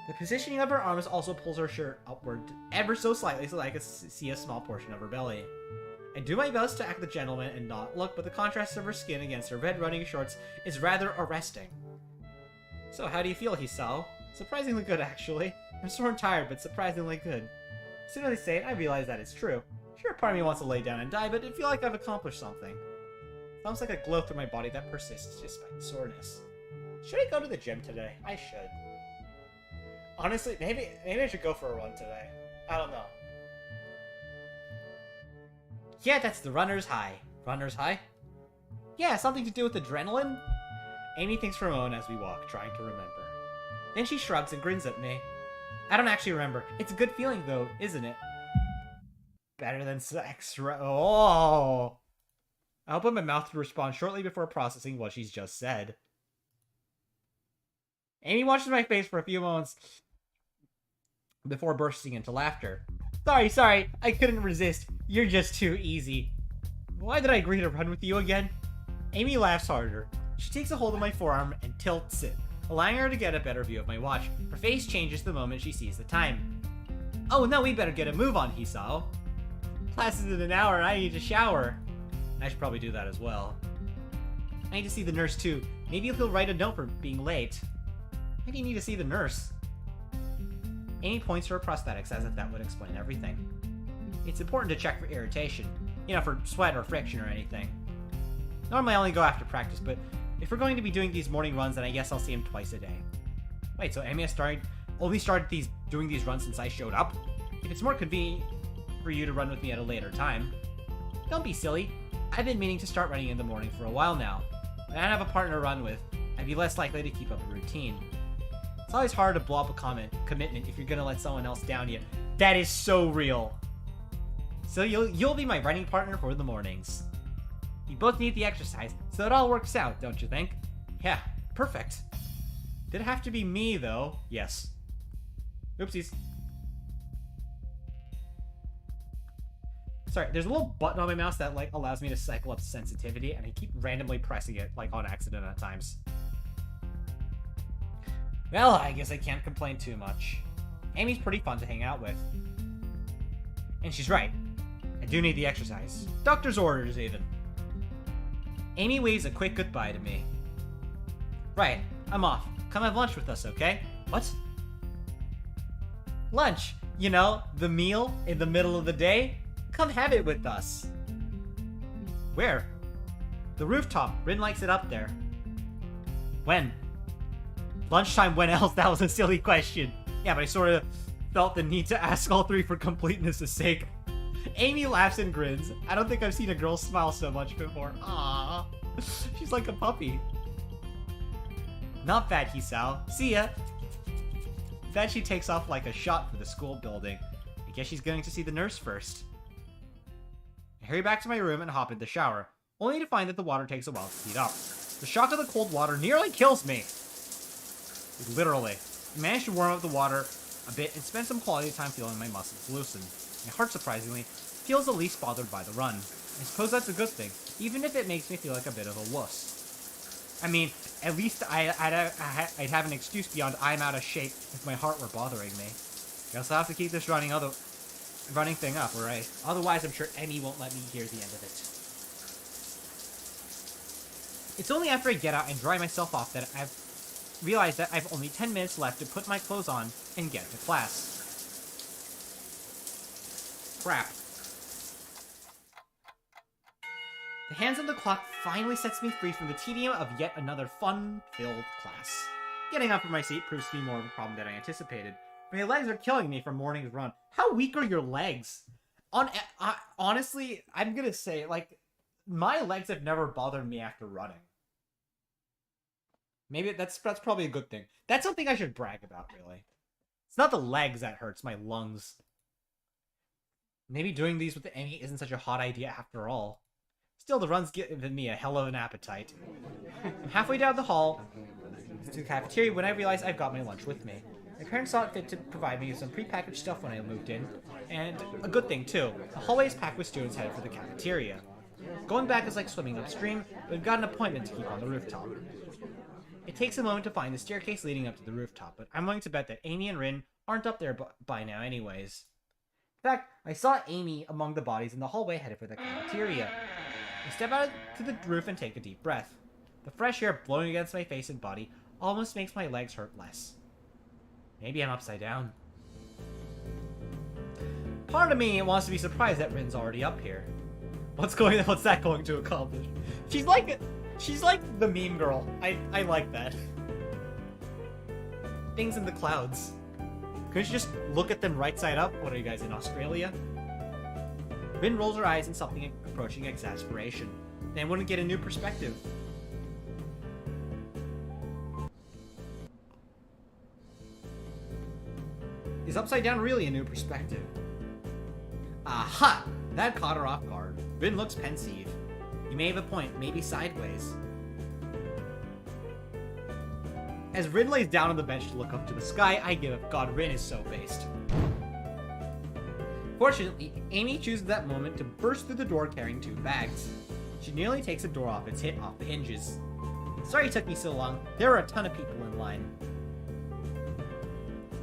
The positioning of her arms also pulls her shirt upward ever so slightly so that I can see a small portion of her belly. I do my best to act the gentleman and not look, but the contrast of her skin against her red running shorts is rather arresting. So how do you feel, Hisao? Surprisingly good, actually. I'm sore and tired, but surprisingly good. As soon as I say it, I realize that it's true. Sure, part of me wants to lay down and die, but I feel like I've accomplished something. It's almost like a glow through my body that persists despite soreness. Should I go to the gym today? I should. Honestly, maybe I should go for a run today. I don't know. Yeah, that's the runner's high. Runner's high? Yeah, something to do with adrenaline? Amy thinks for a moment as we walk, trying to remember. Then she shrugs and grins at me. I don't actually remember. It's a good feeling, though, isn't it? Better than sex, oh! I open my mouth to respond shortly before processing what she's just said. Amy watches my face for a few moments before bursting into laughter. Sorry, I couldn't resist. You're just too easy. Why did I agree to run with you again? Amy laughs harder. She takes a hold of my forearm and tilts it, allowing her to get a better view of my watch. Her face changes the moment she sees the time. Oh no, we better get a move on, Hisao. Class is in an hour and I need to shower. I should probably do that as well. I need to see the nurse too. Maybe he'll write a note for being late. Why do you need to see the nurse? Amy points to her prosthetics as if that would explain everything. It's important to check for irritation. You know, for sweat or friction or anything. Normally I only go after practice, but if we're going to be doing these morning runs, then I guess I'll see him twice a day. Wait, so Amy has only started doing these runs since I showed up? If it's more convenient for you to run with me at a later time. Don't be silly. I've been meaning to start running in the morning for a while now. When I don't have a partner to run with, I'd be less likely to keep up a routine. It's always hard to blow up a commitment if you're gonna let someone else down you. That is so real. So you'll be my running partner for the mornings. You both need the exercise, so it all works out, don't you think? Yeah, perfect. Did it have to be me, though? Yes. Oopsies. Sorry, there's a little button on my mouse that, like, allows me to cycle up sensitivity, and I keep randomly pressing it, like, on accident at times. Well, I guess I can't complain too much. Amy's pretty fun to hang out with. And she's right. I do need the exercise. Doctor's orders, even. Amy waves a quick goodbye to me. Right, I'm off. Come have lunch with us, okay? What? Lunch! You know, the meal in the middle of the day? Come have it with us. Where? The rooftop. Rin likes it up there. When? Lunchtime, when else? That was a silly question. Yeah, but I sort of felt the need to ask all three for completeness' sake. Amy laughs and grins. I don't think I've seen a girl smile so much before. Aww. She's like a puppy. Not bad, Hisao. See ya. Then she takes off like a shot for the school building. I guess she's going to see the nurse first. I hurry back to my room and hop in the shower, only to find that the water takes a while to heat up. The shock of the cold water nearly kills me. Literally. I managed to warm up the water a bit and spend some quality time feeling my muscles loosen. My heart, surprisingly, feels the least bothered by the run. I suppose that's a good thing, even if it makes me feel like a bit of a wuss. I mean, at least I'd have an excuse beyond I'm out of shape if my heart were bothering me. Guess I'll have to keep this running thing up, alright? Otherwise, I'm sure Emmy won't let me hear the end of it. It's only after I get out and dry myself off that I've realized that I've only 10 minutes left to put my clothes on and get to class. Crap. The hands on the clock finally sets me free from the tedium of yet another fun-filled class. Getting up from my seat proves to be more of a problem than I anticipated. My legs are killing me from morning's run. How weak are your legs? Honestly, I'm gonna say, like, my legs have never bothered me after running. Maybe that's probably a good thing. That's something I should brag about, really. It's not the legs that hurts, my lungs. Maybe doing these with Amy isn't such a hot idea after all. Still, the run's given me a hell of an appetite. I'm halfway down the hall to the cafeteria when I realize I've got my lunch with me. My parents saw it fit to provide me with some prepackaged stuff when I moved in, and a good thing too. The hallway is packed with students headed for the cafeteria. Going back is like swimming upstream, but we've got an appointment to keep on the rooftop. It takes a moment to find the staircase leading up to the rooftop, but I'm willing to bet that Amy and Rin aren't up there by now anyways. In fact, I saw Amy among the bodies in the hallway headed for the cafeteria. I step out to the roof and take a deep breath. The fresh air blowing against my face and body almost makes my legs hurt less. Maybe I'm upside down. Part of me wants to be surprised that Rin's already up here. What's that going to accomplish? She's like the meme girl. I like that. Things in the clouds. Couldn't you just look at them right side up? What are you guys, in Australia? Rin rolls her eyes in something approaching exasperation. Then wouldn't get a new perspective. Is upside down really a new perspective? Aha! That caught her off guard. Rin looks pensive. You may have a point, maybe sideways. As Rin lays down on the bench to look up to the sky, I give up. God, Rin is so based. Fortunately, Amy chooses that moment to burst through the door carrying 2 bags. She nearly takes the door off its off the hinges. Sorry it took me so long. There are a ton of people in line.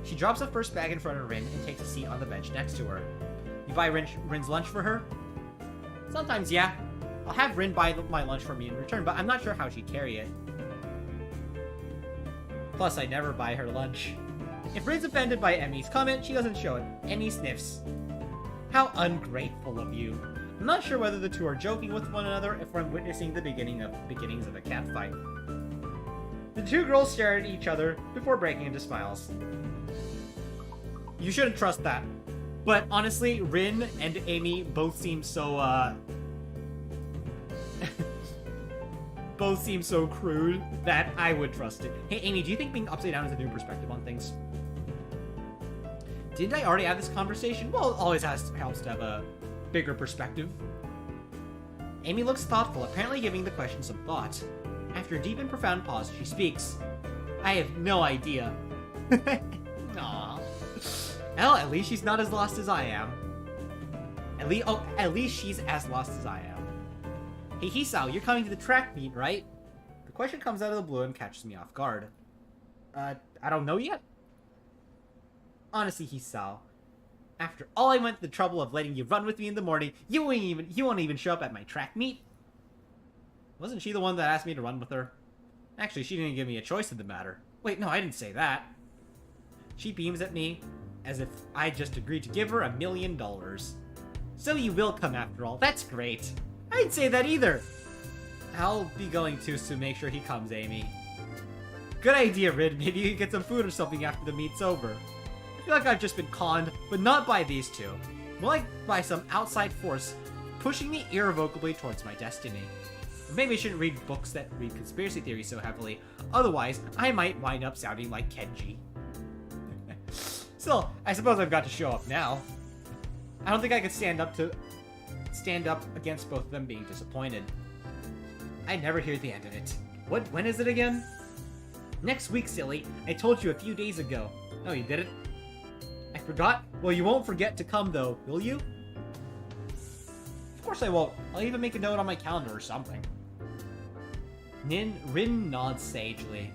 She drops the first bag in front of Rin and takes a seat on the bench next to her. You buy Rin's lunch for her? Sometimes, yeah. I'll have Rin buy my lunch for me in return, but I'm not sure how she'd carry it. Plus, I never buy her lunch. If Rin's offended by Emmy's comment, she doesn't show it. Emmy sniffs. How ungrateful of you. I'm not sure whether the two are joking with one another if I'm witnessing the beginnings of a catfight. The 2 girls stare at each other before breaking into smiles. You shouldn't trust that. But honestly, Rin and Amy both seem so, both seem so crude that I would trust it. Hey, Amy, do you think being upside down is a new perspective on things? Didn't I already have this conversation? Well, it always helps to have a bigger perspective. Amy looks thoughtful, apparently giving the question some thought. After a deep and profound pause, she speaks. I have no idea. Aww. Well, at least she's not as lost as I am. At least she's as lost as I am. Hey, Hisao, you're coming to the track meet, right? The question comes out of the blue and catches me off guard. I don't know yet. Honestly, Hisao, after all I went to the trouble of letting you run with me in the morning, you won't even show up at my track meet. Wasn't she the one that asked me to run with her? Actually, she didn't give me a choice in the matter. Wait, no, I didn't say that. She beams at me as if I just agreed to give her $1 million. So you will come after all. That's great. I didn't say that either. I'll be going to make sure he comes, Amy. Good idea, Rid. Maybe you can get some food or something after the meet's over. I feel like I've just been conned, but not by these two. More like by some outside force pushing me irrevocably towards my destiny. Maybe I shouldn't read books that read conspiracy theories so heavily, otherwise I might wind up sounding like Kenji. Still, I suppose I've got to show up now. I don't think I could stand up against both of them being disappointed. I never hear the end of it. When is it again? Next week, silly. I told you a few days ago. No, you didn't. I forgot? Well, you won't forget to come, though, will you? Of course I won't. I'll even make a note on my calendar or something. Rin nods sagely.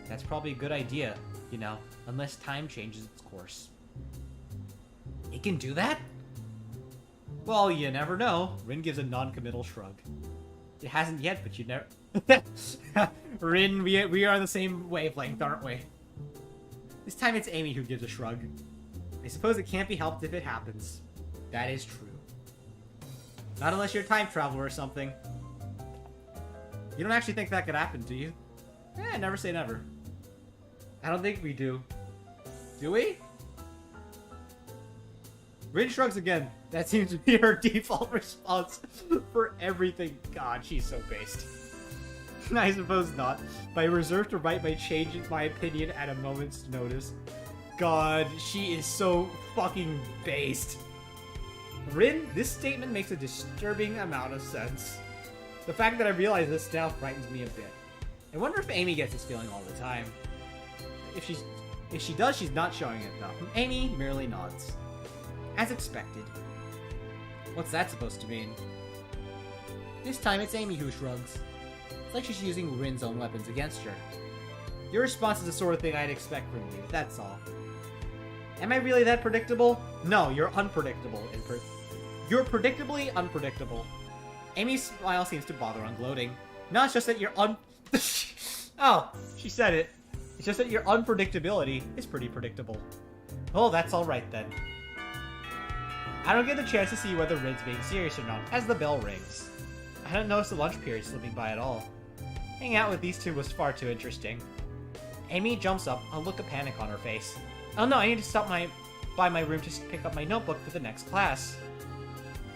That's probably a good idea, you know, unless time changes its course. It can do that? Well, you never know. Rin gives a non-committal shrug. It hasn't yet, but you never... Rin, we are on the same wavelength, aren't we? This time it's Amy who gives a shrug. I suppose it can't be helped if it happens. That is true. Not unless you're a time traveler or something. You don't actually think that could happen, do you? Never say never. I don't think we do. Do we? Rin shrugs again. That seems to be her default response for everything. God, she's so based. I suppose not. But I reserve the right by changing my opinion at a moment's notice. God, she is so fucking based. Rin, this statement makes a disturbing amount of sense. The fact that I realize this now frightens me a bit. I wonder if Amy gets this feeling all the time. If she does, she's not showing it though. Amy merely nods. As expected. What's that supposed to mean? This time it's Amy who shrugs. It's like she's using Rin's own weapons against her. Your response is the sort of thing I'd expect from you, that's all. Am I really that predictable? No, you're unpredictable. You're predictably unpredictable. Amy's smile seems to bother on gloating. No, it's just that you're Oh, she said it. It's just that your unpredictability is pretty predictable. Oh, that's alright then. I don't get the chance to see whether Rin's being serious or not, as the bell rings. I don't notice the lunch period slipping by at all. Hanging out with these two was far too interesting. Amy jumps up, a look of panic on her face. Oh no, I need to stop by my room to pick up my notebook for the next class.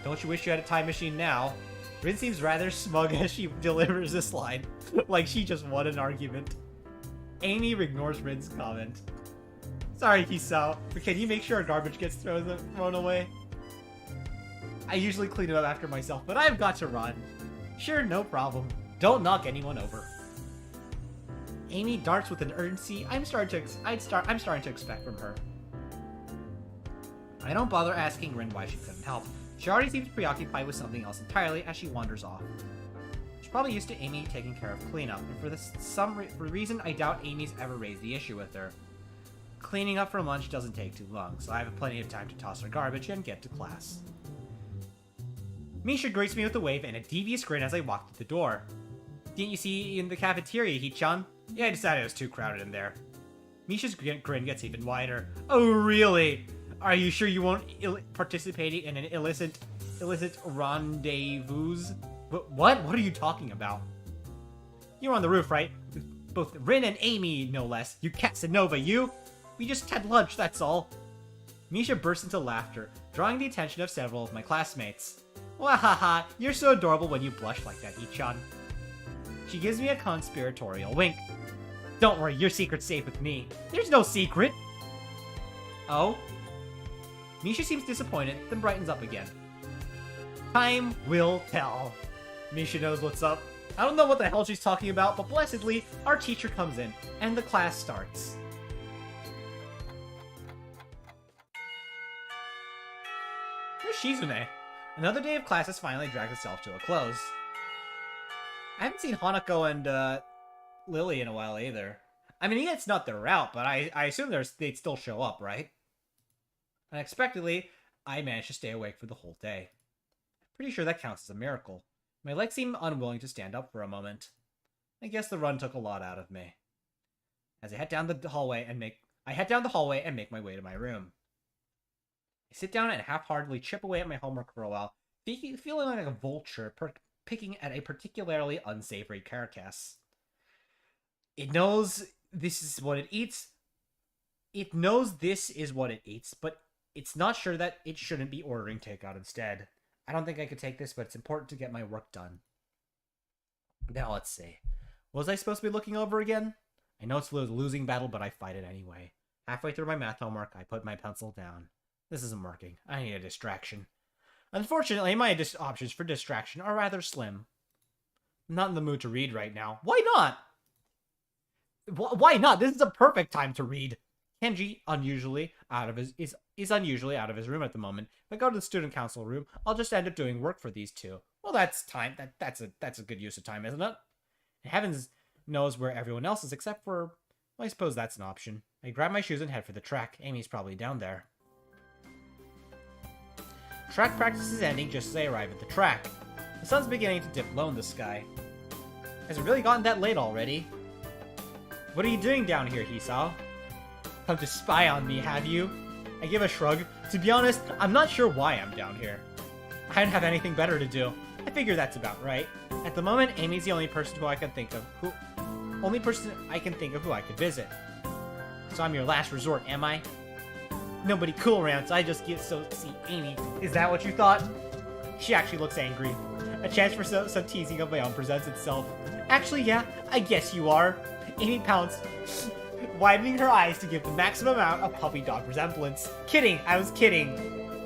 Don't you wish you had a time machine now? Rin seems rather smug as she delivers this line, like she just won an argument. Amy ignores Rin's comment. Sorry, Hisao, but can you make sure our garbage gets thrown away? I usually clean it up after myself, but I've got to run. Sure, no problem. Don't knock anyone over. Amy darts with an urgency I'm starting to expect from her. I don't bother asking Rin why she couldn't help. She already seems preoccupied with something else entirely as she wanders off. She's probably used to Amy taking care of cleanup, and for reason I doubt Amy's ever raised the issue with her. Cleaning up for lunch doesn't take too long, so I have plenty of time to toss her garbage and get to class. Misha greets me with a wave and a devious grin as I walk to the door. Didn't you see in the cafeteria, Hichan? Yeah, I decided it was too crowded in there. Misha's grin gets even wider. Oh, really? Are you sure you won't participating in an illicit rendezvous? What? What are you talking about? You're on the roof, right? With both Rin and Amy, no less. You Casanova, you! We just had lunch, that's all. Misha bursts into laughter, drawing the attention of several of my classmates. Wahaha, you're so adorable when you blush like that, Ichan. She gives me a conspiratorial wink. Don't worry, your secret's safe with me. There's no secret! Oh? Misha seems disappointed, then brightens up again. Time will tell. Misha knows what's up. I don't know what the hell she's talking about, but blessedly, our teacher comes in, and the class starts. Shizune. Another day of class has finally dragged itself to a close. I haven't seen Hanako and Lily in a while either. I mean, yeah, it's not their route, but I assume they'd still show up, right? Unexpectedly, I managed to stay awake for the whole day. Pretty sure that counts as a miracle. My legs seemed unwilling to stand up for a moment. I guess the run took a lot out of me. As I head down the hallway and make my way to my room. I sit down and half-heartedly chip away at my homework for a while, feeling like a vulture picking at a particularly unsavory carcass. It knows this is what it eats. It knows this is what it eats, but it's not sure that it shouldn't be ordering takeout instead. I don't think I could take this, but it's important to get my work done. Now let's see. What was I supposed to be looking over again? I know it's a losing battle, but I fight it anyway. Halfway through my math homework, I put my pencil down. This isn't working. I need a distraction. Unfortunately, my options for distraction are rather slim. I'm not in the mood to read right now. Why not? Why not? This is a perfect time to read. Kenji is unusually out of his room at the moment. If I go to the student council room, I'll just end up doing work for these two. Well, that's time. That's a good use of time, isn't it? Heavens knows where everyone else is except for... Well, I suppose that's an option. I grab my shoes and head for the track. Amy's probably down there. Track practice is ending just as I arrive at the track. The sun's beginning to dip low in the sky. Has it really gotten that late already? What are you doing down here, Hisao? Come to spy on me, have you? I give a shrug. To be honest, I'm not sure why I'm down here. I don't have anything better to do. I figure that's about right. At the moment, Amy's the only person who I can think of who I could visit. So I'm your last resort, am I? Nobody cool around, so I just get so see Amy. Is that what you thought? She actually looks angry. A chance for some teasing of my own presents itself. Actually, yeah, I guess you are. Amy pounced, widening her eyes to give the maximum amount of puppy dog resemblance. Kidding, I was kidding.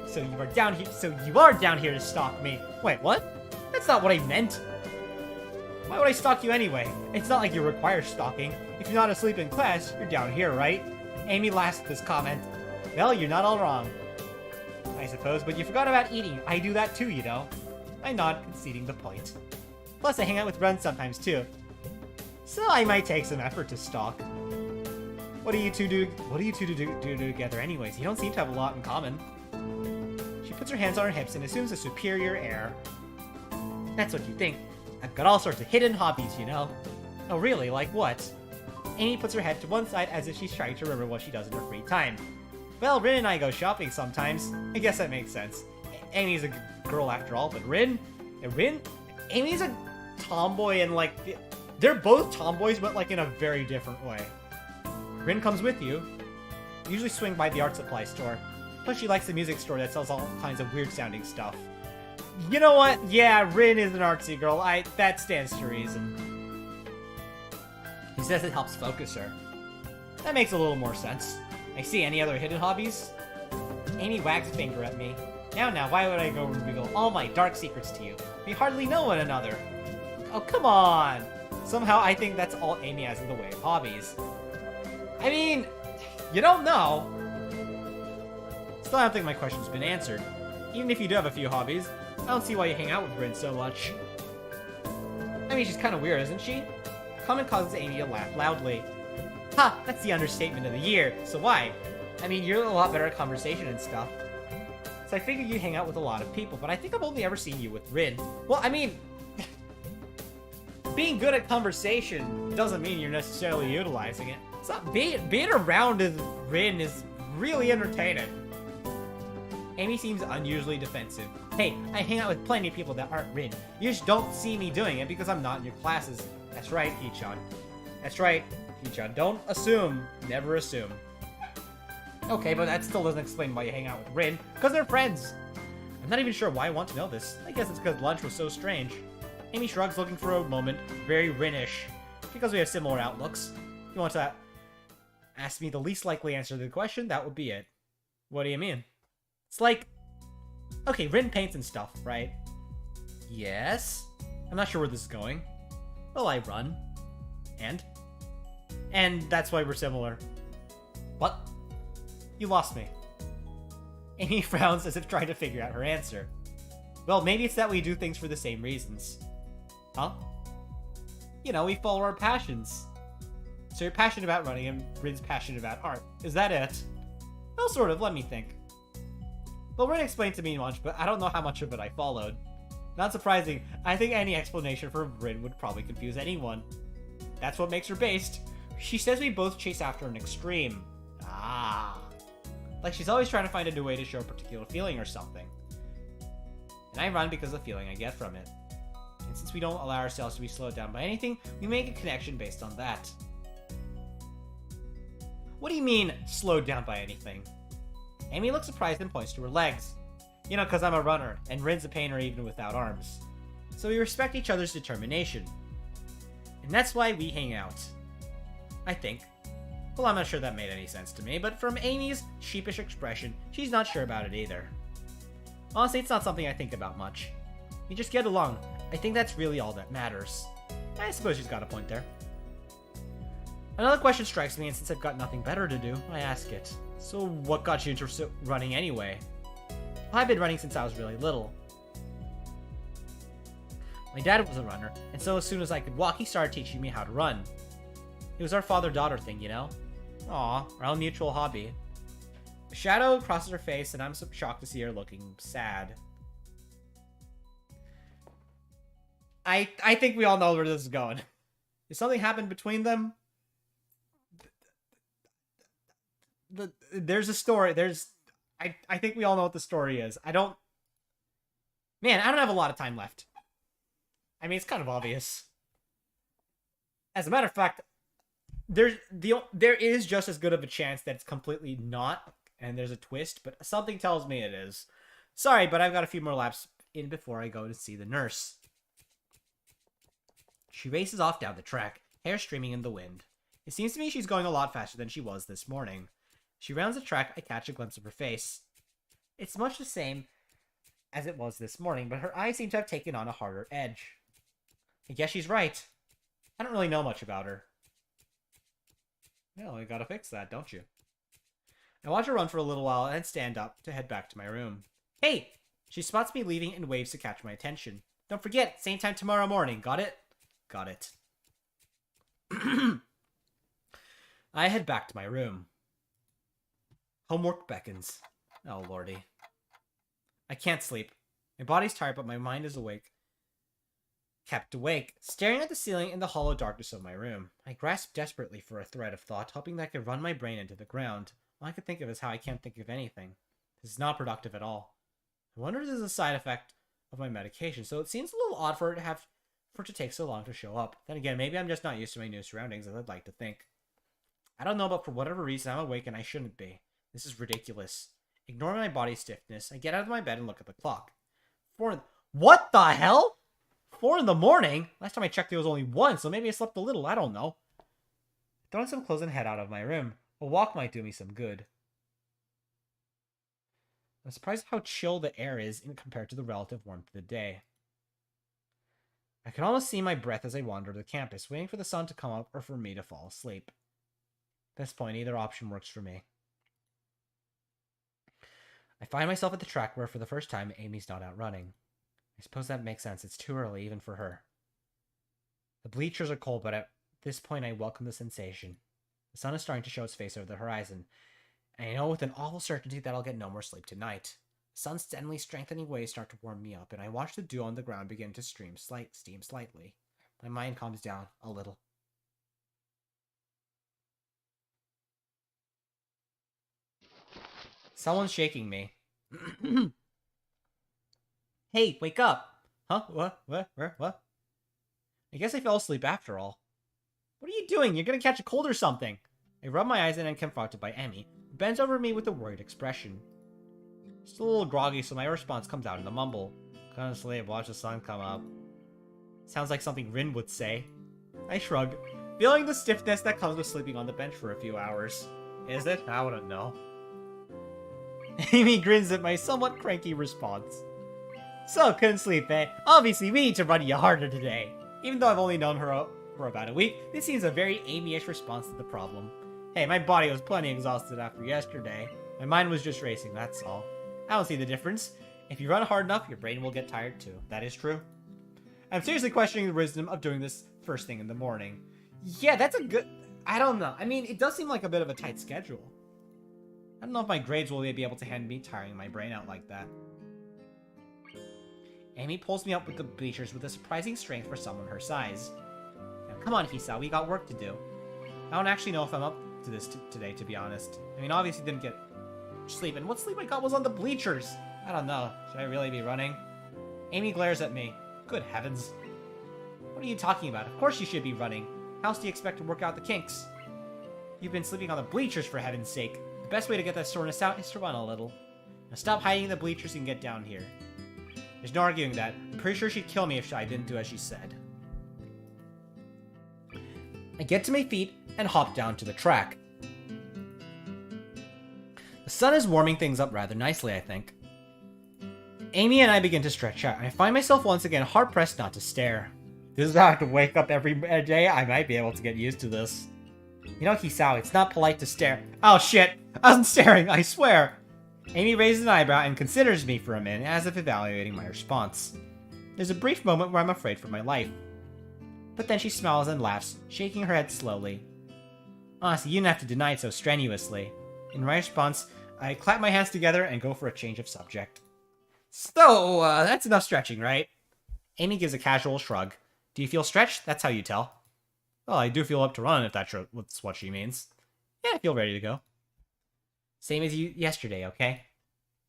So you are down here to stalk me. Wait, what? That's not what I meant. Why would I stalk you anyway? It's not like you require stalking. If you're not asleep in class, you're down here, right? Amy laughed at this comment. Well, you're not all wrong. I suppose, but you forgot about eating. I do that too, you know. I nod, conceding the point. Plus, I hang out with Ren sometimes too. So I might take some effort to stalk. What do you two do together anyways? You don't seem to have a lot in common. She puts her hands on her hips and assumes a superior air. That's what you think. I've got all sorts of hidden hobbies, you know. Oh really? Like what? Amy puts her head to one side as if she's trying to remember what she does in her free time. Well, Rin and I go shopping sometimes. I guess that makes sense. Amy's a girl after all, but Amy's a tomboy and like... They're both tomboys, but like in a very different way. Rin comes with you. Usually swing by the art supply store. Plus she likes the music store that sells all kinds of weird sounding stuff. You know what? Yeah, Rin is an artsy girl. That stands to reason. He says it helps focus her. That makes a little more sense. I see. Any other hidden hobbies? Amy wags a finger at me. Now, why would I go reveal all my dark secrets to you? We hardly know one another. Oh, come on! Somehow I think that's all Amy has in the way of hobbies. I mean, you don't know. Still, I don't think my question's been answered. Even if you do have a few hobbies, I don't see why you hang out with Rin so much. I mean, she's kind of weird, isn't she? Comment causes Amy to laugh loudly. Ha! That's the understatement of the year. So why? I mean, you're a lot better at conversation and stuff. So I figured you hang out with a lot of people, but I think I've only ever seen you with Rin. Well, I mean... being good at conversation doesn't mean you're necessarily utilizing it. It's not, being around Rin is really entertaining. Amy seems unusually defensive. Hey, I hang out with plenty of people that aren't Rin. You just don't see me doing it because I'm not in your classes. That's right, Hee-chan. That's right, Hee-chan. Don't assume. Never assume. Okay, but that still doesn't explain why you hang out with Rin. Because they're friends. I'm not even sure why I want to know this. I guess it's because lunch was so strange. Amy shrugs, looking for a moment. Very Rin-ish. Because we have similar outlooks. If you want to ask me the least likely answer to the question, that would be it. What do you mean? It's like... Okay, Rin paints and stuff, right? Yes? I'm not sure where this is going. Well, I run. And that's why we're similar. What? You lost me. Amy frowns as if trying to figure out her answer. Well, maybe it's that we do things for the same reasons. Huh? You know, we follow our passions. So you're passionate about running and Rin's passionate about art. Is that it? Well, sort of. Let me think. Well, Rin explained to me much, but I don't know how much of it I followed. Not surprising, I think any explanation for Rin would probably confuse anyone. That's what makes her based. She says we both chase after an extreme. Ah. Like she's always trying to find a new way to show a particular feeling or something. And I run because of the feeling I get from it. And since we don't allow ourselves to be slowed down by anything, we make a connection based on that. What do you mean, slowed down by anything? Amy looks surprised and points to her legs. You know, because I'm a runner, and Rin's a painter even without arms. So we respect each other's determination. And that's why we hang out. I think. Well, I'm not sure that made any sense to me, but from Amy's sheepish expression, she's not sure about it either. Honestly, it's not something I think about much. We just get along. I think that's really all that matters. I suppose she's got a point there. Another question strikes me, and since I've got nothing better to do, I ask it. So what got you into running anyway? Well, I've been running since I was really little. My dad was a runner, and so as soon as I could walk, he started teaching me how to run. It was our father-daughter thing, you know? Aw, our own mutual hobby. A shadow crosses her face, and I'm so shocked to see her looking sad. I think we all know where this is going. Did something happen between them? There's a story. I think we all know what the story is. Man, I don't have a lot of time left. I mean, it's kind of obvious. As a matter of fact, there is just as good of a chance that it's completely not, and there's a twist, but something tells me it is. Sorry, but I've got a few more laps in before I go to see the nurse. She races off down the track, hair streaming in the wind. It seems to me she's going a lot faster than she was this morning. She rounds the track, I catch a glimpse of her face. It's much the same as it was this morning, but her eyes seem to have taken on a harder edge. I guess she's right. I don't really know much about her. Well, you gotta fix that, don't you? I watch her run for a little while and then stand up to head back to my room. Hey! She spots me leaving and waves to catch my attention. Don't forget, same time tomorrow morning, got it? Got it. I head back to my room. Homework beckons. Oh, lordy. I can't sleep. My body's tired, but my mind is awake. Kept awake, staring at the ceiling in the hollow darkness of my room. I grasp desperately for a thread of thought, hoping that I could run my brain into the ground. All I could think of is how I can't think of anything. This is not productive at all. I wonder if this is a side effect of my medication, so it seems a little odd for it to take so long to show up. Then again, maybe I'm just not used to my new surroundings, as I'd like to think. I don't know, but for whatever reason, I'm awake and I shouldn't be. This is ridiculous. Ignoring my body's stiffness, I get out of my bed and look at the clock. What the hell? 4 in the morning? Last time I checked, it was only 1, so maybe I slept a little. I don't know. Throwing some clothes and head out of my room. A walk might do me some good. I'm surprised how chill the air is compared to the relative warmth of the day. I can almost see my breath as I wander the campus, waiting for the sun to come up or for me to fall asleep. At this point, either option works for me. I find myself at the track where, for the first time, Amy's not out running. I suppose that makes sense. It's too early, even for her. The bleachers are cold, but at this point I welcome the sensation. The sun is starting to show its face over the horizon, and I know with an awful certainty that I'll get no more sleep tonight. The sun's steadily strengthening waves start to warm me up, and I watch the dew on the ground begin to steam slightly. My mind calms down a little. Someone's shaking me. Hey, wake up! Huh? What? What? I guess I fell asleep after all. What are you doing? You're gonna catch a cold or something. I rub my eyes and am confronted by Emmy, who bends over me with a worried expression. Still a little groggy, so my response comes out in a mumble. Couldn't sleep, watch the sun come up. Sounds like something Rin would say. I shrug, feeling the stiffness that comes with sleeping on the bench for a few hours. Is it? I wouldn't know. Amy grins at my somewhat cranky response. So, couldn't sleep, eh? Obviously, we need to run you harder today. Even though I've only known her for about a week, this seems a very Amy-ish response to the problem. Hey, my body was plenty exhausted after yesterday. My mind was just racing, that's all. I don't see the difference. If you run hard enough, your brain will get tired too. That is true. I'm seriously questioning the wisdom of doing this first thing in the morning. Yeah, that's a good... I don't know. I mean, it does seem like a bit of a tight schedule. I don't know if my grades will be able to handle me tiring my brain out like that. Amy pulls me up with the bleachers with a surprising strength for someone her size. Now, come on, Hisa, we got work to do. I don't actually know if I'm up to this today, to be honest. I mean, obviously didn't get sleep, and what sleep I got was on the bleachers. I don't know. Should I really be running? Amy glares at me. Good heavens. What are you talking about? Of course you should be running. How else do you expect to work out the kinks? You've been sleeping on the bleachers, for heaven's sake. The best way to get that soreness out is to run a little. Now stop hiding in the bleachers and get down here. There's no arguing that. I'm pretty sure she'd kill me if I didn't do as she said. I get to my feet and hop down to the track. The sun is warming things up rather nicely, I think. Amy and I begin to stretch out, and I find myself once again hard-pressed not to stare. This is how I have to wake up every day. I might be able to get used to this. You know, Hisao, it's not polite to stare. Oh shit! I wasn't staring, I swear! Amy raises an eyebrow and considers me for a minute, as if evaluating my response. There's a brief moment where I'm afraid for my life. But then she smiles and laughs, shaking her head slowly. Honestly, you didn't have to deny it so strenuously. In my response, I clap my hands together and go for a change of subject. So, that's enough stretching, right? Amy gives a casual shrug. Do you feel stretched? That's how you tell. Well, I do feel up to run, if that's what she means. Yeah, I feel ready to go. Same as you yesterday, okay?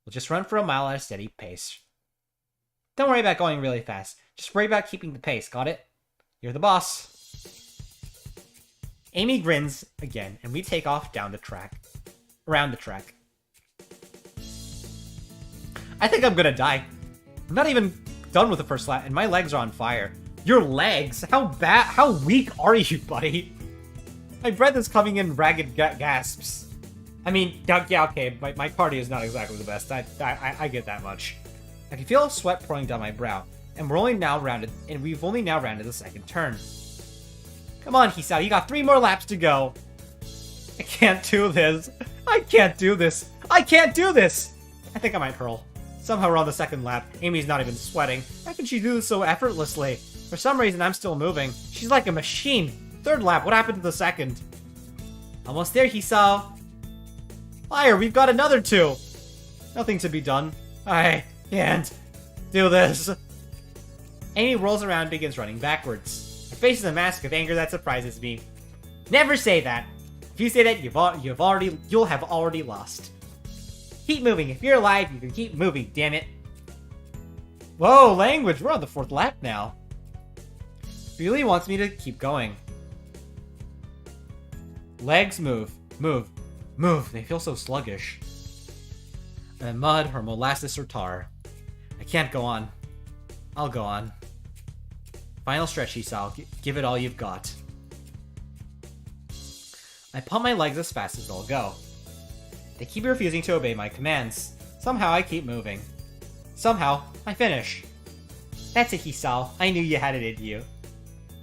We'll just run for a mile at a steady pace. Don't worry about going really fast. Just worry about keeping the pace, got it? You're the boss. Amy grins again, and we take off down the track. Around the track. I think I'm gonna die. I'm not even done with the first lap, and my legs are on fire. Your legs? How weak are you, buddy? My breath is coming in ragged gasps. I mean, yeah, okay, my cardio is not exactly the best. I get that much. I can feel sweat pouring down my brow, and we've only now rounded the second turn. Come on, Hisao, you got 3 more laps to go. I can't do this. I can't do this. I can't do this. I think I might hurl. Somehow we're on the second lap. Amy's not even sweating. How can she do this so effortlessly? For some reason, I'm still moving. She's like a machine. Third lap, what happened to the second? Almost there, Hisao. Liar, we've got another 2. Nothing to be done. I can't do this. Amy rolls around and begins running backwards. Her face is a mask of anger that surprises me. Never say that. If you say that, you'll have already lost. Keep moving. If you're alive, you can keep moving, damn it. Whoa, language. We're on the 4th lap now. Really wants me to keep going. Legs move. Move. Move. They feel so sluggish. And mud or molasses or tar. I can't go on. I'll go on. Final stretch, Hisao. Give it all you've got. I pump my legs as fast as they'll go. They keep refusing to obey my commands. Somehow I keep moving. Somehow, I finish. That's it, Hisao. I knew you had it in you.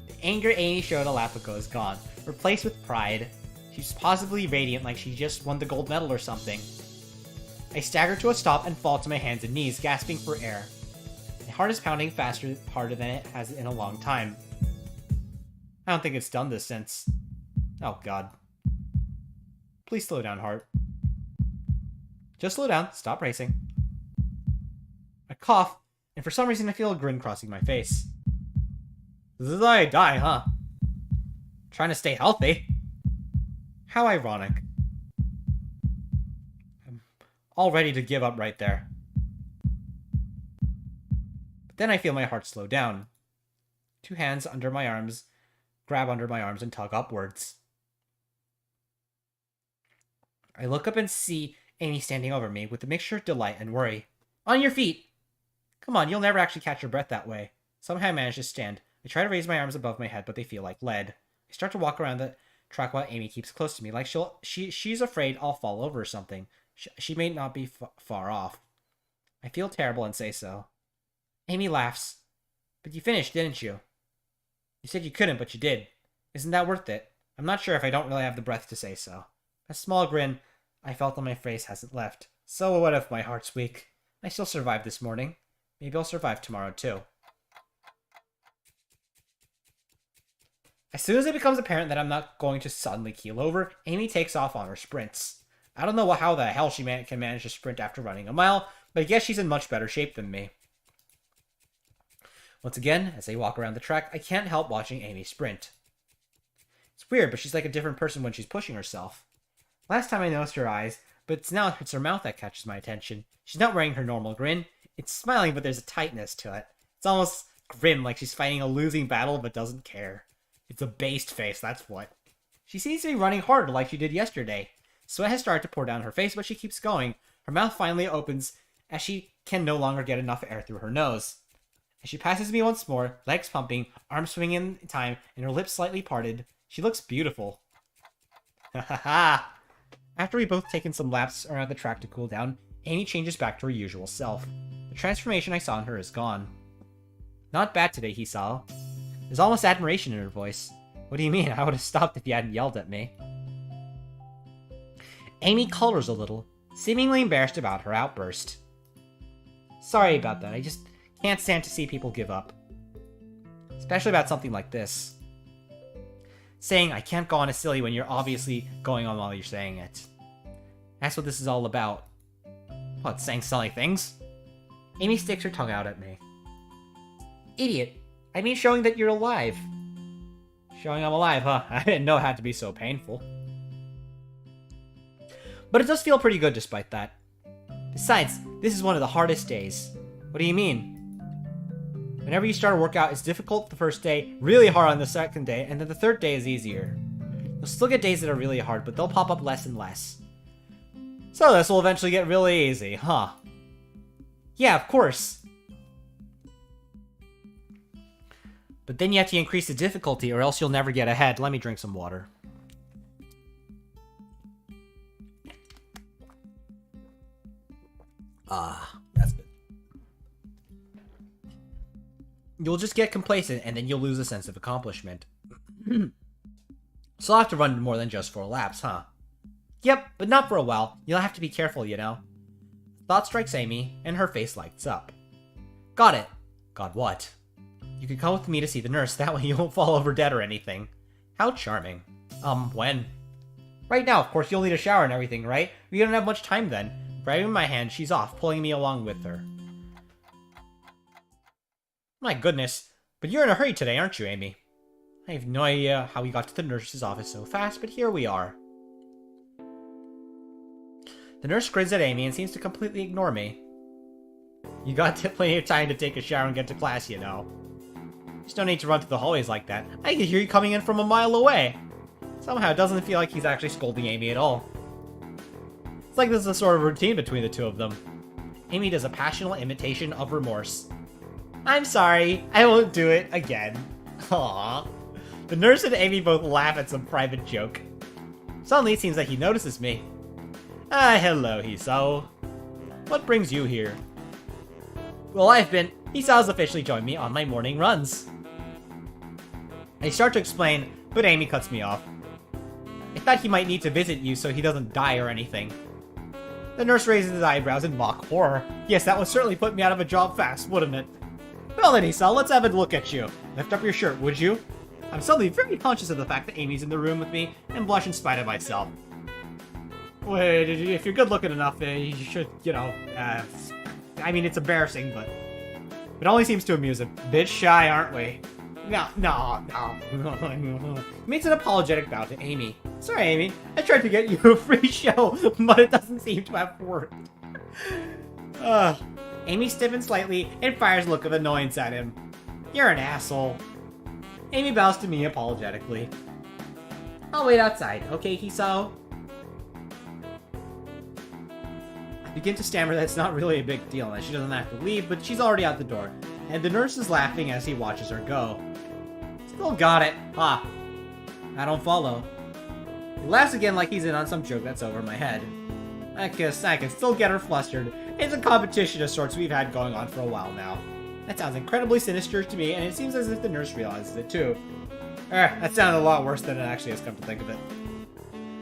The anger Amy showed a lap ago is gone, replaced with pride. She's positively radiant like she just won the gold medal or something. I stagger to a stop and fall to my hands and knees, gasping for air. My heart is pounding harder than it has in a long time. I don't think it's done this since... Oh god. Please slow down, heart. Just slow down, stop racing. I cough, and for some reason I feel a grin crossing my face. This is how I die, huh? Trying to stay healthy. How ironic. I'm all ready to give up right there. But then I feel my heart slow down. 2 hands under my arms, grab under my arms and tug upwards. I look up and see Amy standing over me with a mixture of delight and worry. On your feet! Come on, you'll never actually catch your breath that way. Somehow I manage to stand. I try to raise my arms above my head, but they feel like lead. I start to walk around the track while Amy keeps close to me, like she's afraid I'll fall over or something. She may not be far off. I feel terrible and say so. Amy laughs. But you finished, didn't you? You said you couldn't, but you did. Isn't that worth it? I'm not sure if I don't really have the breath to say so. A small grin I felt on my face hasn't left. So what if my heart's weak? I still survived this morning. Maybe I'll survive tomorrow too. As soon as it becomes apparent that I'm not going to suddenly keel over, Amy takes off on her sprints. I don't know how the hell she can manage to sprint after running a mile, but I guess she's in much better shape than me. Once again, as I walk around the track, I can't help watching Amy sprint. It's weird, but she's like a different person when she's pushing herself. Last time I noticed her eyes, but now it's her mouth that catches my attention. She's not wearing her normal grin. It's smiling, but there's a tightness to it. It's almost grim, like she's fighting a losing battle but doesn't care. It's a based face, that's what. She seems to be running harder like she did yesterday. Sweat has started to pour down her face, but she keeps going. Her mouth finally opens as she can no longer get enough air through her nose. As she passes me once more, legs pumping, arms swinging in time, and her lips slightly parted, she looks beautiful. Ha ha ha! After we both taken some laps around the track to cool down, Amy changes back to her usual self. The transformation I saw in her is gone. Not bad today, Hisao. There's almost admiration in her voice. What do you mean? I would have stopped if you hadn't yelled at me. Amy colors a little, seemingly embarrassed about her outburst. Sorry about that, I just can't stand to see people give up. Especially about something like this. Saying I can't go on as silly when you're obviously going on while you're saying it. That's what this is all about. What, saying silly things? Amy sticks her tongue out at me. Idiot. I mean showing that you're alive. Showing I'm alive, huh? I didn't know it had to be so painful. But it does feel pretty good despite that. Besides, this is one of the hardest days. What do you mean? Whenever you start a workout, it's difficult the first day, really hard on the second day, and then the third day is easier. You'll still get days that are really hard, but they'll pop up less and less. So this will eventually get really easy, huh? Yeah, of course. But then you have to increase the difficulty or else you'll never get ahead. Let me drink some water. Ah, that's good. You'll just get complacent and then you'll lose a sense of accomplishment. So I'll have to run more than just 4 laps, huh? Yep, but not for a while. You'll have to be careful, you know. Thought strikes Amy, and her face lights up. Got it. Got what? You can come with me to see the nurse, that way you won't fall over dead or anything. How charming. When? Right now, of course, you'll need a shower and everything, right? We don't have much time then. Grabbing my hand, she's off, pulling me along with her. My goodness, but you're in a hurry today, aren't you, Amy? I have no idea how we got to the nurse's office so fast, but here we are. The nurse grins at Amy and seems to completely ignore me. You got plenty of time to take a shower and get to class, you know. Just don't need to run through the hallways like that. I can hear you coming in from a mile away. Somehow it doesn't feel like he's actually scolding Amy at all. It's like this is a sort of routine between the two of them. Amy does a passionate imitation of remorse. I'm sorry, I won't do it again. Aww. The nurse and Amy both laugh at some private joke. Suddenly it seems like he notices me. Ah, hello, Hisao. What brings you here? Well, Hisao's officially joined me on my morning runs. I start to explain, but Amy cuts me off. I thought he might need to visit you so he doesn't die or anything. The nurse raises his eyebrows in mock horror. Yes, that would certainly put me out of a job fast, wouldn't it? Well then, Hisao, let's have a look at you. Lift up your shirt, would you? I'm suddenly very conscious of the fact that Amy's in the room with me, and blush in spite of myself. Wait, if you're good looking enough, you should, I mean, it's embarrassing, but it only seems to amuse him. Bitch shy, aren't we? No. Makes an apologetic bow to Amy. Sorry, Amy. I tried to get you a free show, but it doesn't seem to have worked. Amy stiffens slightly and fires a look of annoyance at him. You're an asshole. Amy bows to me apologetically. I'll wait outside, okay, Hisao? I begin to stammer that it's not really a big deal and that she doesn't have to leave, but she's already out the door, and the nurse is laughing as he watches her go. Still got it. Ha. I don't follow. He laughs again like he's in on some joke that's over my head. I guess I can still get her flustered. It's a competition of sorts we've had going on for a while now. That sounds incredibly sinister to me, and it seems as if the nurse realizes it too. That sounded a lot worse than it actually has come to think of it.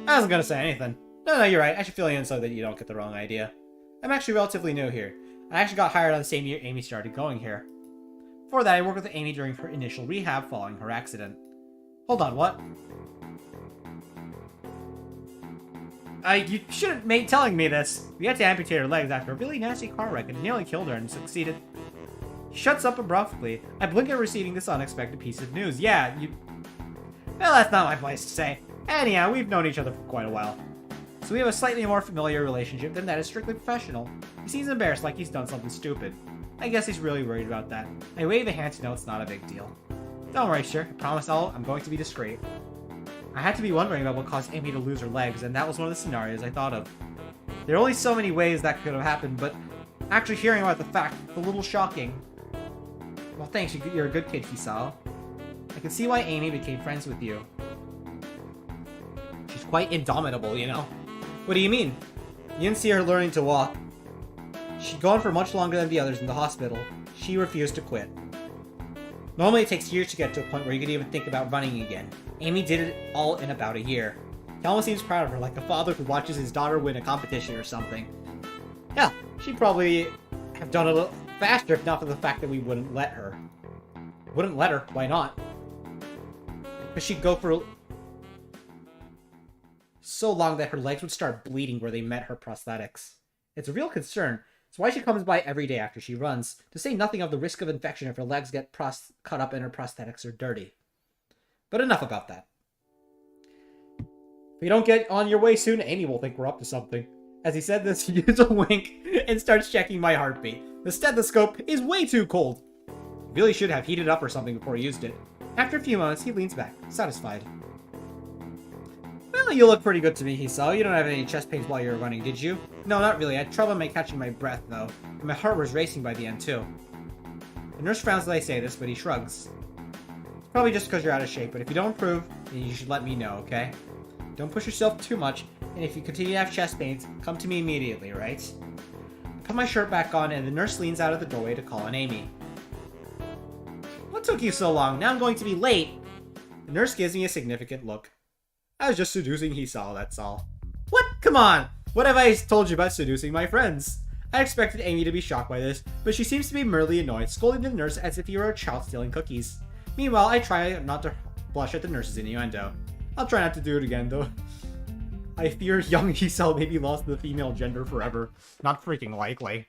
I wasn't gonna say anything. No, you're right. I should fill you in so that you don't get the wrong idea. I'm actually relatively new here. I actually got hired on the same year Amy started going here. Before that, I worked with Amy during her initial rehab following her accident. Hold on, what? You shouldn't be telling me this. We had to amputate her legs after a really nasty car wreck and nearly killed her and succeeded. He shuts up abruptly. I blink at receiving this unexpected piece of news. Yeah, you... Well, that's not my place to say. Anyhow, we've known each other for quite a while. So we have a slightly more familiar relationship than that is strictly professional. He seems embarrassed like he's done something stupid. I guess he's really worried about that. I wave a hand to know it's not a big deal. Don't worry, sir. I promise I'm going to be discreet. I had to be wondering about what caused Amy to lose her legs, and that was one of the scenarios I thought of. There are only so many ways that could have happened, but actually hearing about the fact, it's a little shocking. Well, thanks. You're a good kid, Hisao. I can see why Amy became friends with you. She's quite indomitable, you know. What do you mean? You didn't see her learning to walk. She'd gone for much longer than the others in the hospital. She refused to quit. Normally it takes years to get to a point where you could even think about running again. Amy did it all in about a year. He almost seems proud of her, like a father who watches his daughter win a competition or something. Yeah, she'd probably have done it a little faster if not for the fact that we wouldn't let her. Wouldn't let her? Why not? Because she'd go for so long that her legs would start bleeding where they met her prosthetics. It's a real concern. It's why she comes by every day after she runs, to say nothing of the risk of infection if her legs get cut up and her prosthetics are dirty. But enough about that. If you don't get on your way soon, Amy will think we're up to something. As he said this, he gives a wink and starts checking my heartbeat. The stethoscope is way too cold. He really should have heated up or something before he used it. After a few moments, he leans back, satisfied. Well, you look pretty good to me, Hisao. You don't have any chest pains while you were running, did you? No, not really. I had trouble catching my breath, though. And my heart was racing by the end, too. The nurse frowns as I say this, but he shrugs. It's probably just because you're out of shape, but if you don't improve, then you should let me know, okay? Don't push yourself too much, and if you continue to have chest pains, come to me immediately, right? I put my shirt back on, and the nurse leans out of the doorway to call on Amy. What took you so long? Now I'm going to be late! The nurse gives me a significant look. I was just seducing Hisao, that's all. What? Come on! What have I told you about seducing my friends? I expected Amy to be shocked by this, but she seems to be merely annoyed, scolding the nurse as if he were a child stealing cookies. Meanwhile, I try not to blush at the nurse's innuendo. I'll try not to do it again, though. I fear young Hisao may be lost to the female gender forever. Not freaking likely.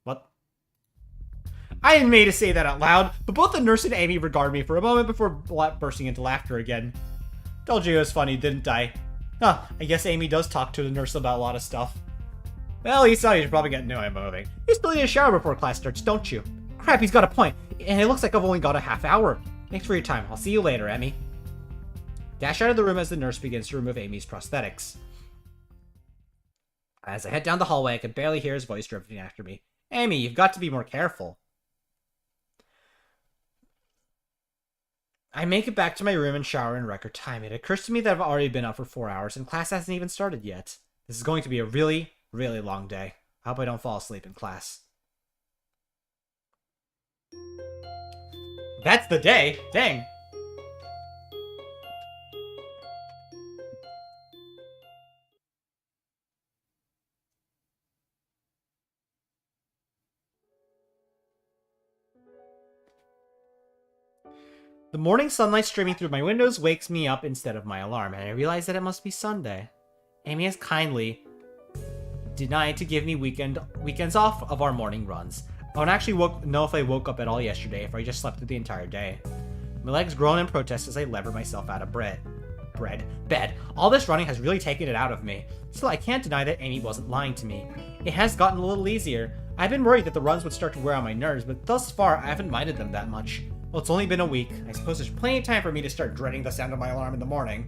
What? I didn't mean to say that out loud, but both the nurse and Amy regard me for a moment before bursting into laughter again. Told you it was funny, didn't I? Huh, I guess Amy does talk to the nurse about a lot of stuff. Well, Hisao, you should probably get moving. You still need a shower before class starts, don't you? Crap, he's got a point. And it looks like I've only got a half hour. Thanks for your time. I'll see you later, Emmy. Dash out of the room as the nurse begins to remove Amy's prosthetics. As I head down the hallway, I can barely hear his voice drifting after me. Amy, you've got to be more careful. I make it back to my room and shower in record time. It occurs to me that I've already been up for 4 hours and class hasn't even started yet. This is going to be a really, really long day. I hope I don't fall asleep in class. That's the day! Dang! The morning sunlight streaming through my windows wakes me up instead of my alarm, and I realize that it must be Sunday. Amy has kindly denied to give me weekends off of our morning runs. I don't actually know if I woke up at all yesterday, if I just slept through the entire day. My legs groan in protest as I lever myself out of bed. All this running has really taken it out of me. Still, I can't deny that Amy wasn't lying to me. It has gotten a little easier. I've been worried that the runs would start to wear on my nerves, but thus far, I haven't minded them that much. Well, it's only been a week. I suppose there's plenty of time for me to start dreading the sound of my alarm in the morning.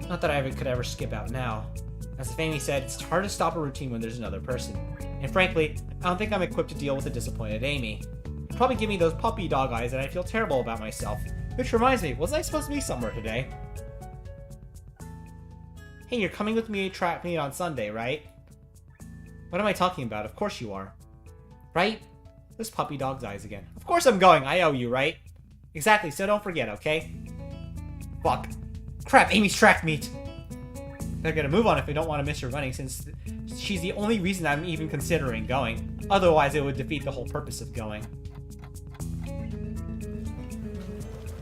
Not that I could ever skip out now. As if Amy said, it's hard to stop a routine when there's another person. And frankly, I don't think I'm equipped to deal with a disappointed Amy. It'd probably give me those puppy dog eyes and I'd feel terrible about myself. Which reminds me, wasn't I supposed to be somewhere today? Hey, you're coming with me to track meet on Sunday, right? What am I talking about? Of course you are. Right? Those puppy dog's eyes again. Of course I'm going. I owe you, right? Exactly, so don't forget, okay? Fuck. Crap, Amy's track meet. they're gonna move on if they don't want to miss her running, since she's the only reason I'm even considering going. Otherwise, it would defeat the whole purpose of going.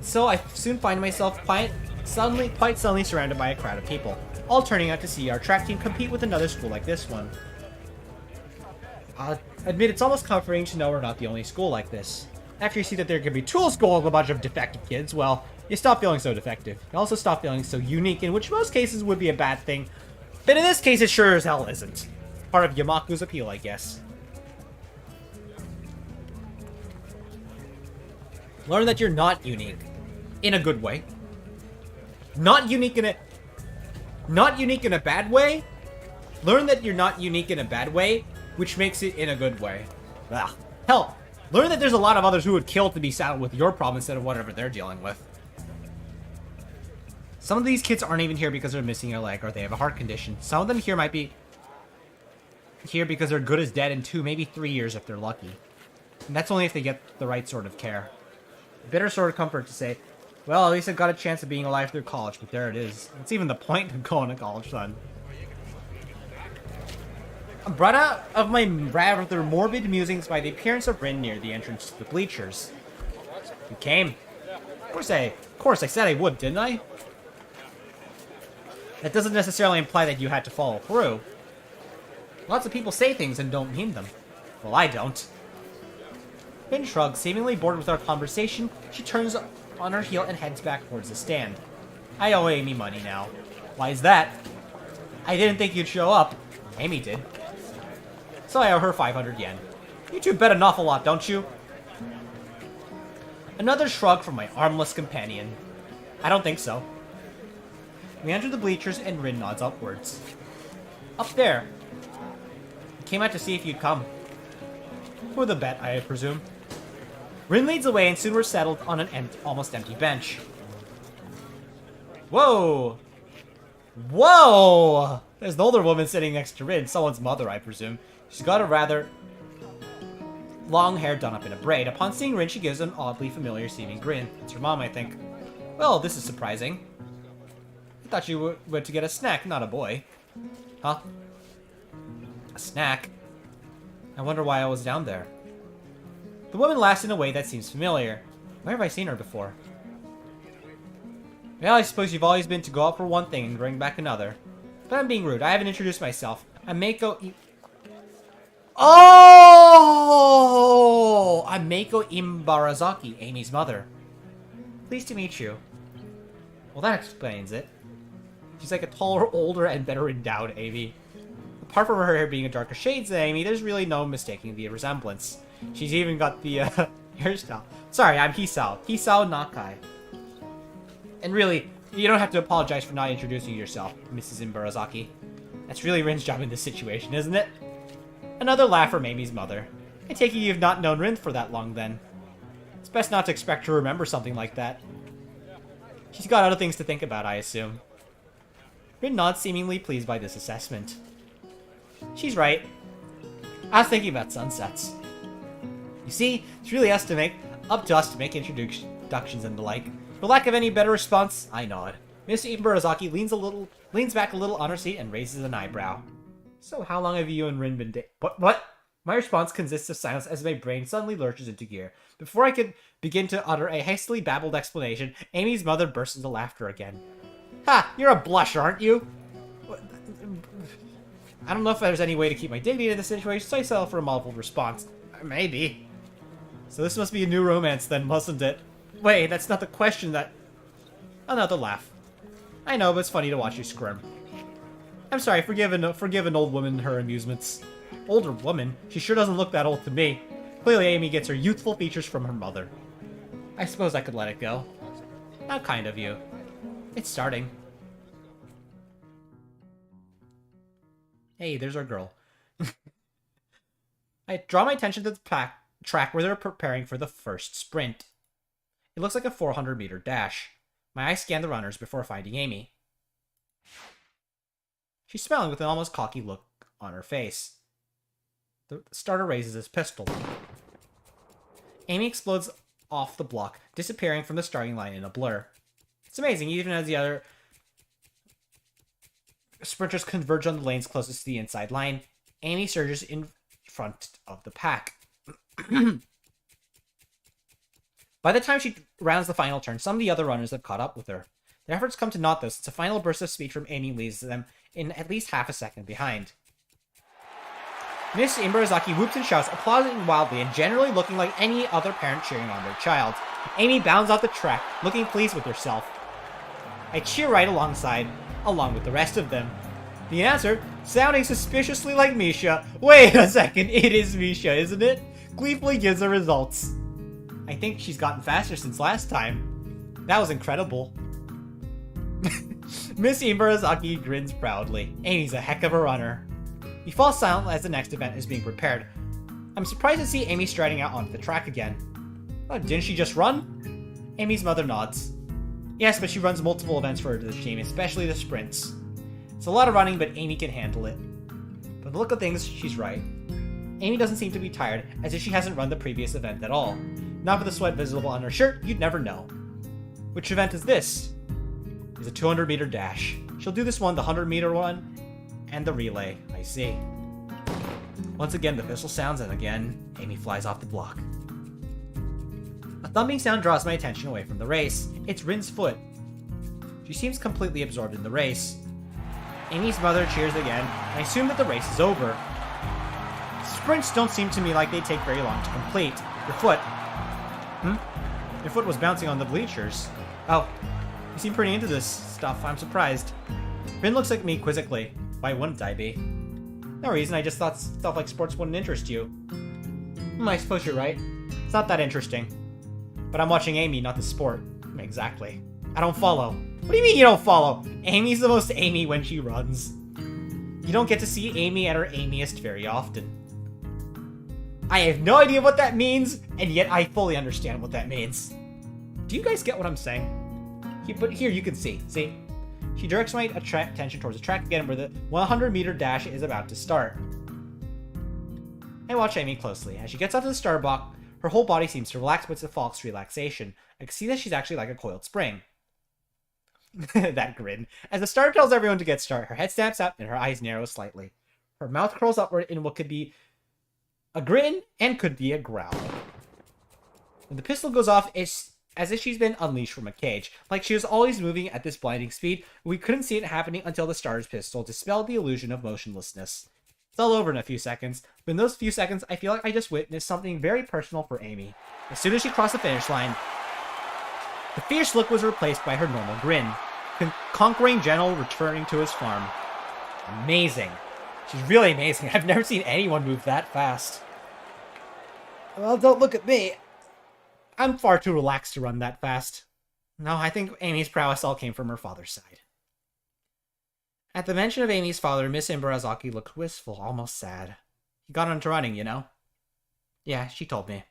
So I soon find myself quite suddenly surrounded by a crowd of people, all turning out to see our track team compete with another school like this one. I'll admit it's almost comforting to know we're not the only school like this. After you see that there could be two schools with a bunch of defective kids, well, you stop feeling so defective. You also stop feeling so unique, in which most cases would be a bad thing, but in this case it sure as hell isn't. Part of Yamaku's appeal, I guess. Learn that you're not unique. In a good way. Not unique in a bad way. Learn that you're not unique in a bad way, which makes it in a good way. Ugh. Hell, learn that there's a lot of others who would kill to be saddled with your problem instead of whatever they're dealing with. Some of these kids aren't even here because they're missing a leg or they have a heart condition. Some of them here might be here because they're good as dead in 2, maybe 3 years if they're lucky. And that's only if they get the right sort of care. Bitter sort of comfort to say, well, at least I got a chance of being alive through college, but there it is. What's even the point of going to college, son? I'm brought out of my rather morbid musings by the appearance of Rin near the entrance to the bleachers. You came. Of course I said I would, didn't I? That doesn't necessarily imply that you had to follow through. Lots of people say things and don't mean them. Well, I don't. Rin shrugs, seemingly bored with our conversation. She turns on her heel and heads back towards the stand. I owe Amy money now. Why is that? I didn't think you'd show up. Amy did. So I owe her 500 yen. You two bet an awful lot, don't you? Another shrug from my armless companion. I don't think so. We enter the bleachers and Rin nods upwards. Up there. I came out to see if you'd come. For the bet, I presume. Rin leads away and soon we're settled on an almost empty bench. Whoa! Whoa! There's an older woman sitting next to Rin, someone's mother, I presume. She's got a rather long hair done up in a braid. Upon seeing Rin, she gives an oddly familiar-seeming grin. It's her mom, I think. Well, this is surprising. I thought you went to get a snack, not a boy. Huh? A snack? I wonder why I was down there. The woman laughs in a way that seems familiar. Where have I seen her before? Well, I suppose you've always been to go out for one thing and bring back another. But I'm being rude. I haven't introduced myself. I'm Meiko Oh! I'm Meiko Imbarazaki, Amy's mother. Pleased to meet you. Well, that explains it. She's like a taller, older, and better endowed Amy. Apart from her hair being a darker shades than Amy, there's really no mistaking the resemblance. She's even got the hairstyle. Sorry, I'm Hisao. Hisao Nakai. And really, you don't have to apologize for not introducing yourself, Mrs. Imbarazaki. That's really Rin's job in this situation, isn't it? Another laugh from Amy's mother. I take it you've not known Rin for that long, then. It's best not to expect her to remember something like that. She's got other things to think about, I assume. Rin nods, seemingly pleased by this assessment. She's right. I was thinking about sunsets. You see, it's really up to us to make introductions and the like. For lack of any better response, I nod. Miss Imbarazaki leans back a little on her seat and raises an eyebrow. So how long have you and Rin been What? My response consists of silence as my brain suddenly lurches into gear. Before I could begin to utter a hastily babbled explanation, Amy's mother bursts into laughter again. Ha! You're a blush, aren't you? I don't know if there's any way to keep my dignity in this situation, so I settle for a muffled response. Maybe. So this must be a new romance then, mustn't it? Wait, that's not the question that... Another laugh. I know, but it's funny to watch you squirm. I'm sorry, forgive an old woman her amusements. Older woman? She sure doesn't look that old to me. Clearly Amy gets her youthful features from her mother. I suppose I could let it go. How kind of you. It's starting. Hey, there's our girl. I draw my attention to the track where they're preparing for the first sprint. It looks like a 400-meter dash. My eyes scan the runners before finding Amy. She's smiling with an almost cocky look on her face. The starter raises his pistol. Amy explodes off the block, disappearing from the starting line in a blur. It's amazing, even as the other sprinters converge on the lanes closest to the inside line. Amy surges in front of the pack. By the time she rounds the final turn, some of the other runners have caught up with her. Their efforts come to naught, though, since a final burst of speed from Amy leaves them in at least half a second behind. Miss Imbarazaki whoops and shouts, applauding wildly and generally looking like any other parent cheering on their child. Amy bounds off the track, looking pleased with herself. I cheer right alongside, along with the rest of them. The announcer, sounding suspiciously like Misha. Wait a second, it is Misha, isn't it? Gleefully gives the results. I think she's gotten faster since last time. That was incredible. Miss Imbarazaki grins proudly. Amy's a heck of a runner. We fall silent as the next event is being prepared. I'm surprised to see Amy striding out onto the track again. Oh, didn't she just run? Amy's mother nods. Yes, but she runs multiple events for the team, especially the sprints. It's a lot of running, but Amy can handle it. But the look of things, she's right. Amy doesn't seem to be tired, as if she hasn't run the previous event at all. Not with the sweat visible on her shirt, you'd never know. Which event is this? It's a 200-meter dash. She'll do this one, the 100-meter one, and the relay. I see. Once again, the whistle sounds, and again, Amy flies off the block. A thumping sound draws my attention away from the race. It's Rin's foot. She seems completely absorbed in the race. Amy's mother cheers again, and I assume that the race is over. Sprints don't seem to me like they take very long to complete. Your foot. Your foot was bouncing on the bleachers. Oh, you seem pretty into this stuff. I'm surprised. Rin looks at me quizzically. Why wouldn't I be? No reason, I just thought stuff like sports wouldn't interest you. I suppose you're right. It's not that interesting. But I'm watching Amy, not the sport. Exactly. I don't follow. What do you mean you don't follow? Amy's the most Amy when she runs. You don't get to see Amy at her Amiest very often. I have no idea what that means, and yet I fully understand what that means. Do you guys get what I'm saying? But here you can see. See? She directs my attention towards the track again where the 100-meter dash is about to start. I watch Amy closely. As she gets onto the start block, her whole body seems to relax, but it's a false relaxation. I can see that she's actually like a coiled spring. That grin. As the starter tells everyone to get started, her head snaps out and her eyes narrow slightly. Her mouth curls upward in what could be a grin and could be a growl. When the pistol goes off, it's as if she's been unleashed from a cage. Like she was always moving at this blinding speed, we couldn't see it happening until the starter's pistol dispelled the illusion of motionlessness. It's all over in a few seconds, but in those few seconds, I feel like I just witnessed something very personal for Amy. As soon as she crossed the finish line, the fierce look was replaced by her normal grin. Conquering general returning to his farm. Amazing. She's really amazing. I've never seen anyone move that fast. Well, don't look at me. I'm far too relaxed to run that fast. No, I think Amy's prowess all came from her father's side. At the mention of Amy's father, Miss Imbarazaki looked wistful, almost sad. He got into running, you know? Yeah, she told me.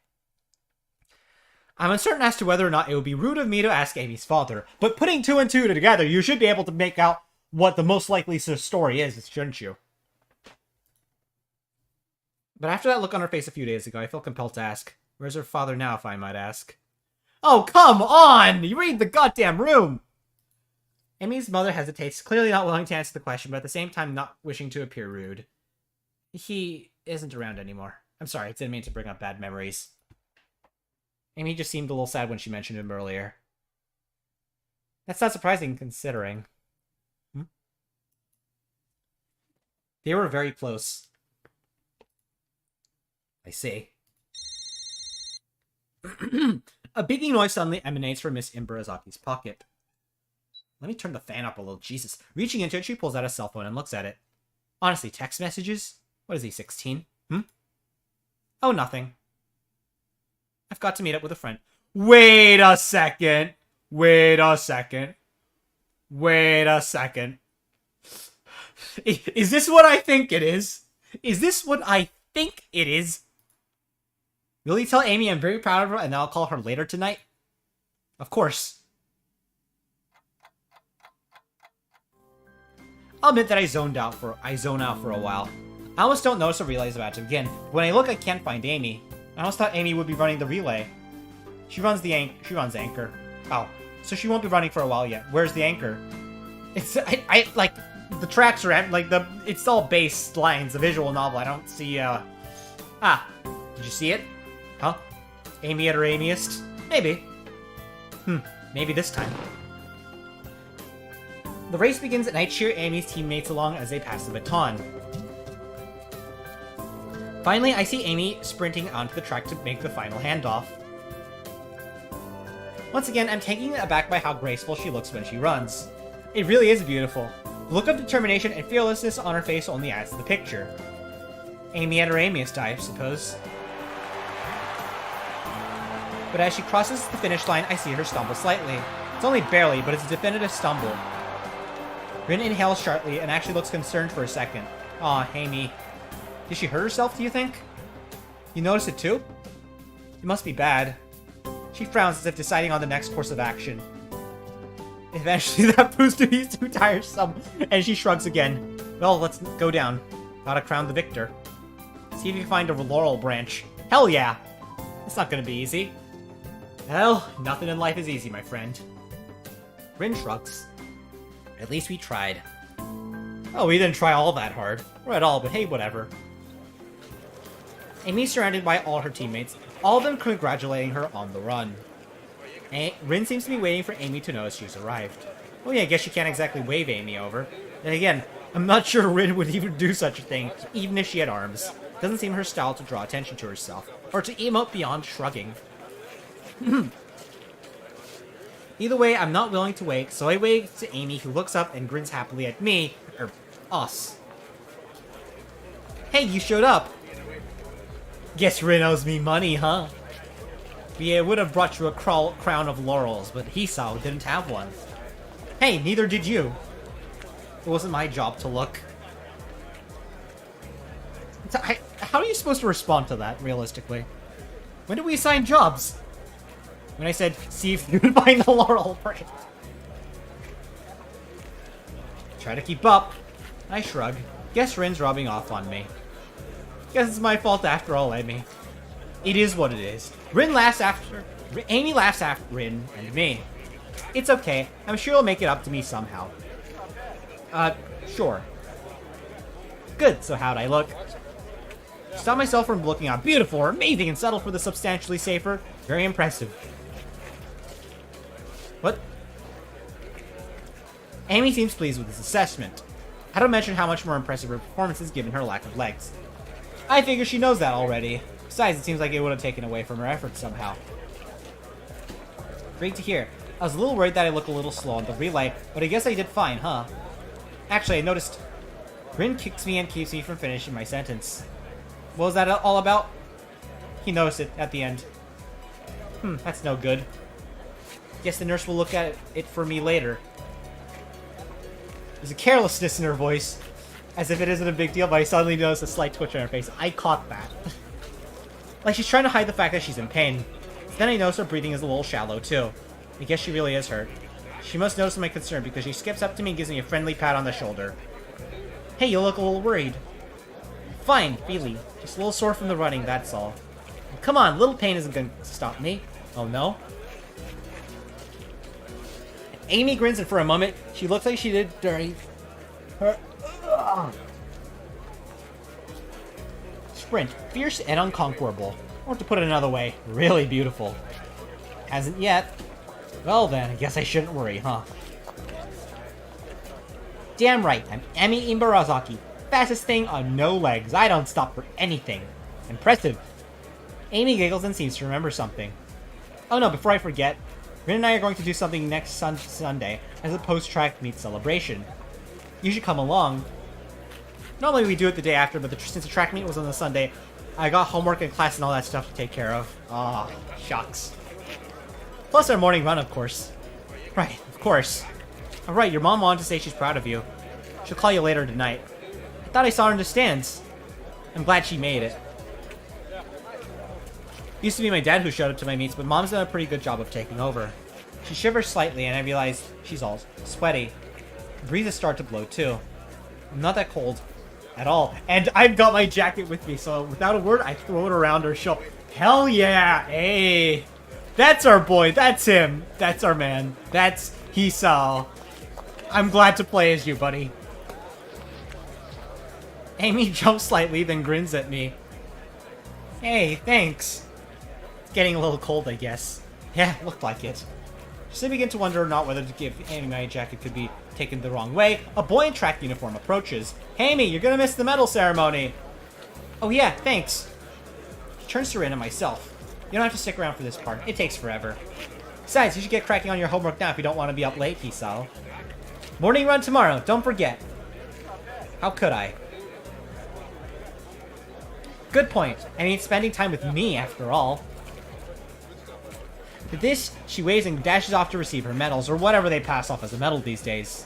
I'm uncertain as to whether or not it would be rude of me to ask Amy's father, but putting two and two together, you should be able to make out what the most likely story is, shouldn't you? But after that look on her face a few days ago, I feel compelled to ask, where's her father now, if I might ask? Oh, come on! You read the goddamn room! Amy's mother hesitates, clearly not willing to answer the question, but at the same time not wishing to appear rude. He isn't around anymore. I'm sorry, I didn't mean to bring up bad memories. Amy just seemed a little sad when she mentioned him earlier. That's not surprising, considering. They were very close. I see. A beeping noise suddenly emanates from Miss Imbarazaki's pocket. Let me turn the fan up a little, Jesus. Reaching into it, she pulls out a cell phone and looks at it. Honestly, text messages? What is he, 16? Oh, nothing. I've got to meet up with a friend. Wait a second. Wait a second. Wait a second. Is this what I think it is? Is this what I think it is? Will you tell Amy I'm very proud of her and I'll call her later tonight? Of course. I'll admit that I zone out for a while. I almost don't notice or realize about it again. When I look, I can't find Amy. I almost thought Amy would be running the relay. She runs Anchor. Oh, so she won't be running for a while yet. Where's the Anchor? It's, like, the tracks are like it's all base lines, the visual novel. I don't see did you see it? Huh? Amy at her amiest? Maybe. Maybe this time. The race begins and I cheer Amy's teammates along as they pass the baton. Finally, I see Amy sprinting onto the track to make the final handoff. Once again, I'm taken aback by how graceful she looks when she runs. It really is beautiful. The look of determination and fearlessness on her face only adds to the picture. Amy at her amiest, I suppose. But as she crosses the finish line, I see her stumble slightly. It's only barely, but it's a definitive stumble. Rin inhales sharply and actually looks concerned for a second. Aw, Amy. Did she hurt herself, do you think? You notice it too? It must be bad. She frowns as if deciding on the next course of action. Eventually, that proves to be too tiresome, and she shrugs again. Well, let's go down. Gotta crown the victor. See if you can find a laurel branch. Hell yeah! It's not gonna be easy. Well, nothing in life is easy, my friend. Rin shrugs. At least we tried. Oh, we didn't try all that hard. Or at all, but hey, whatever. Amy's surrounded by all her teammates, all of them congratulating her on the run. Rin seems to be waiting for Amy to notice she's arrived. Well, yeah, I guess she can't exactly wave Amy over. Then again, I'm not sure Rin would even do such a thing, even if she had arms. Doesn't seem her style to draw attention to herself, or to emote beyond shrugging. Either way, I'm not willing to wait, so I wave to Amy, who looks up and grins happily at me, or us. Hey, you showed up! Guess Rin owes me money, huh? We would have brought you a crown of laurels, but Hisao didn't have one. Hey, neither did you. It wasn't my job to look. How are you supposed to respond to that, realistically? When did we assign jobs? When I said, see if you can find the laurel branch. Try to keep up. I shrug. Guess Rin's rubbing off on me. Guess it's my fault after all, Amy. It is what it is. Amy laughs after Rin and me. It's okay. I'm sure he'll make it up to me somehow. Sure. Good, so how'd I look? Stop myself from looking out beautiful or amazing and settle for the substantially safer. Very impressive. What? Amy seems pleased with this assessment. I don't mention how much more impressive her performance is given her lack of legs. I figure she knows that already. Besides, it seems like it would have taken away from her efforts somehow. Great to hear. I was a little worried that I look a little slow on the relay, but I guess I did fine, huh? Actually, I noticed Rin kicks me and keeps me from finishing my sentence. What was that all about? He noticed it at the end. That's no good. Guess the nurse will look at it for me later. There's a carelessness in her voice, as if it isn't a big deal, but I suddenly noticed a slight twitch on her face. I caught that. Like she's trying to hide the fact that she's in pain. Then I notice her breathing is a little shallow, too. I guess she really is hurt. She must notice my concern because she skips up to me and gives me a friendly pat on the shoulder. Hey, you look a little worried. Fine, really. Just a little sore from the running, that's all. Come on, little pain isn't going to stop me. Oh, no? Amy grins, and for a moment, she looks like she did during her sprint. Fierce and unconquerable. Or to put it another way, really beautiful. Hasn't yet. Well then, I guess I shouldn't worry, huh? Damn right, I'm Emi Imbarazaki. Fastest thing on no legs. I don't stop for anything. Impressive. Amy giggles and seems to remember something. Oh no, before I forget, Rin and I are going to do something next Sunday as a post-track meet celebration. You should come along. Normally we do it the day after, but since the track meet was on the Sunday, I got homework and class and all that stuff to take care of. Ah, shucks. Plus our morning run, of course. Right, of course. Alright, your mom wanted to say she's proud of you. She'll call you later tonight. I thought I saw her in the stands. I'm glad she made it. Used to be my dad who showed up to my meets, but mom's done a pretty good job of taking over. She shivers slightly, and I realize she's all sweaty. The breezes start to blow, too. I'm not that cold. At all. And I've got my jacket with me, so without a word, I throw it around her shoulder. Hell yeah! Hey! That's our boy. That's him. That's our man. That's Hisao. I'm glad to play as you, buddy. Amy jumps slightly, then grins at me. Hey, thanks. It's getting a little cold, I guess. Yeah, looked like it. Just I begin to wonder or not whether to give Amy my jacket could be taken the wrong way. A boy in track uniform approaches. Hey, Amy, you're gonna miss the medal ceremony. Oh yeah, thanks. He turns to Rin and myself. You don't have to stick around for this part. It takes forever. Besides, you should get cracking on your homework now if you don't want to be up late, Hisao. Morning run tomorrow, don't forget. How could I? Good point. I mean, spending time with me, after all. To this, she waves and dashes off to receive her medals, or whatever they pass off as a medal these days.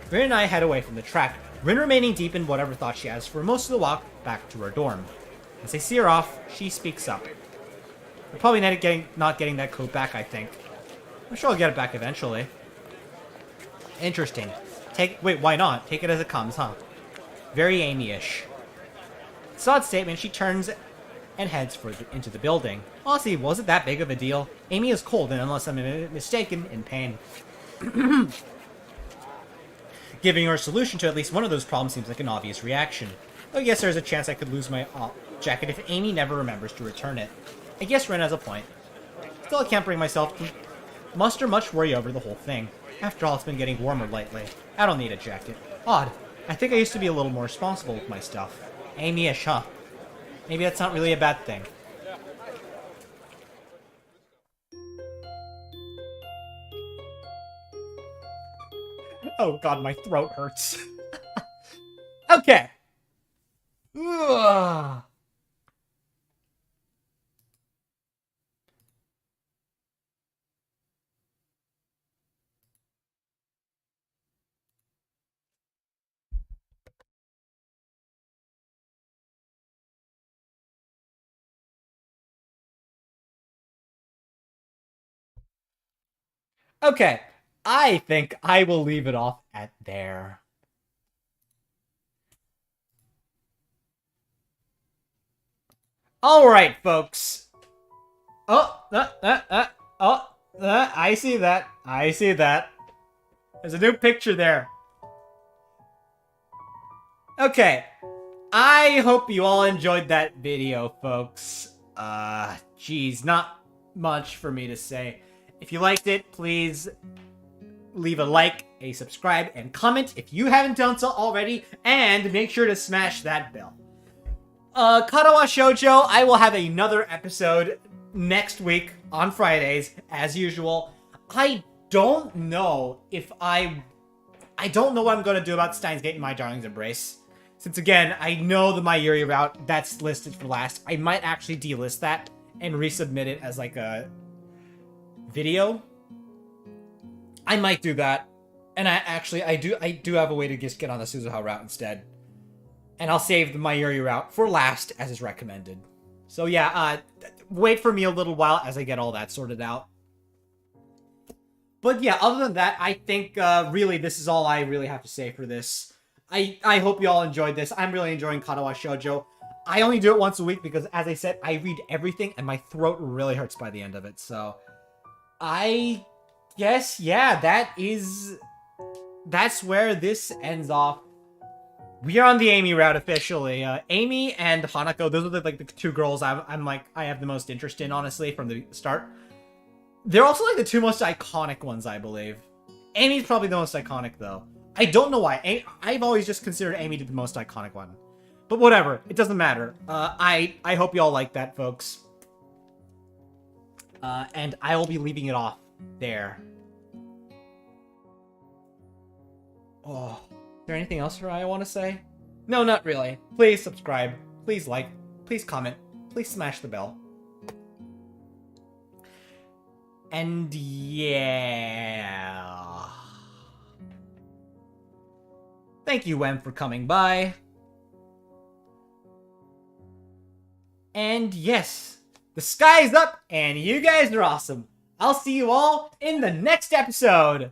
Rin and I head away from the track, Rin remaining deep in whatever thought she has for most of the walk back to her dorm. As I see her off, she speaks up. We're probably not getting that coat back, I think. I'm sure I'll get it back eventually. Interesting. Wait, why not? Take it as it comes, huh? Very Amy-ish. It's an odd statement. She turns and heads into the building. Honestly, was it that big of a deal? Amy is cold, and unless I'm mistaken, in pain. Giving her a solution to at least one of those problems seems like an obvious reaction. Though I guess there's a chance I could lose my jacket if Amy never remembers to return it. I guess Ren has a point. Still, I can't bring myself to muster much worry over the whole thing. After all, it's been getting warmer lately. I don't need a jacket. Odd. I think I used to be a little more responsible with my stuff. Amy-ish, huh? Maybe that's not really a bad thing. Oh god, my throat hurts. Okay. Ugh. Okay, I think I will leave it off at there. Alright, folks. I see that. I see that. There's a new picture there. Okay. I hope you all enjoyed that video, folks. Geez, not much for me to say. If you liked it, please leave a like, a subscribe, and comment if you haven't done so already, and make sure to smash that bell. Katawa Shoujo, I will have another episode next week on Fridays, as usual. I don't know if I don't know what I'm going to do about Steins Gate and My Darling's Embrace. Since, again, I know the My Yuri route, that's listed for last. I might actually delist that and resubmit it as, like, a video. I might do that. And I do have a way to just get on the Suzuha route instead. And I'll save the My Yuri route for last, as is recommended. So, yeah, wait for me a little while as I get all that sorted out. But, yeah, other than that, I think, really, this is all I really have to say for this. I hope you all enjoyed this. I'm really enjoying Katawa Shoujo. I only do it once a week because, as I said, I read everything and my throat really hurts by the end of it. So, I guess, yeah, that's where this ends off. We are on the Amy route officially. Amy and Hanako, those are the two girls I have the most interest in, honestly, from the start. They're also like the two most iconic ones, I believe. Amy's probably the most iconic, though. I don't know why. I've always just considered Amy to be the most iconic one. But whatever. It doesn't matter. I hope you all like that, folks. And I will be leaving it off there. Oh. Is there anything else I want to say? No, not really. Please subscribe. Please like. Please comment. Please smash the bell. And yeah. Thank you, Wem, for coming by. And yes, the sky's up and you guys are awesome. I'll see you all in the next episode.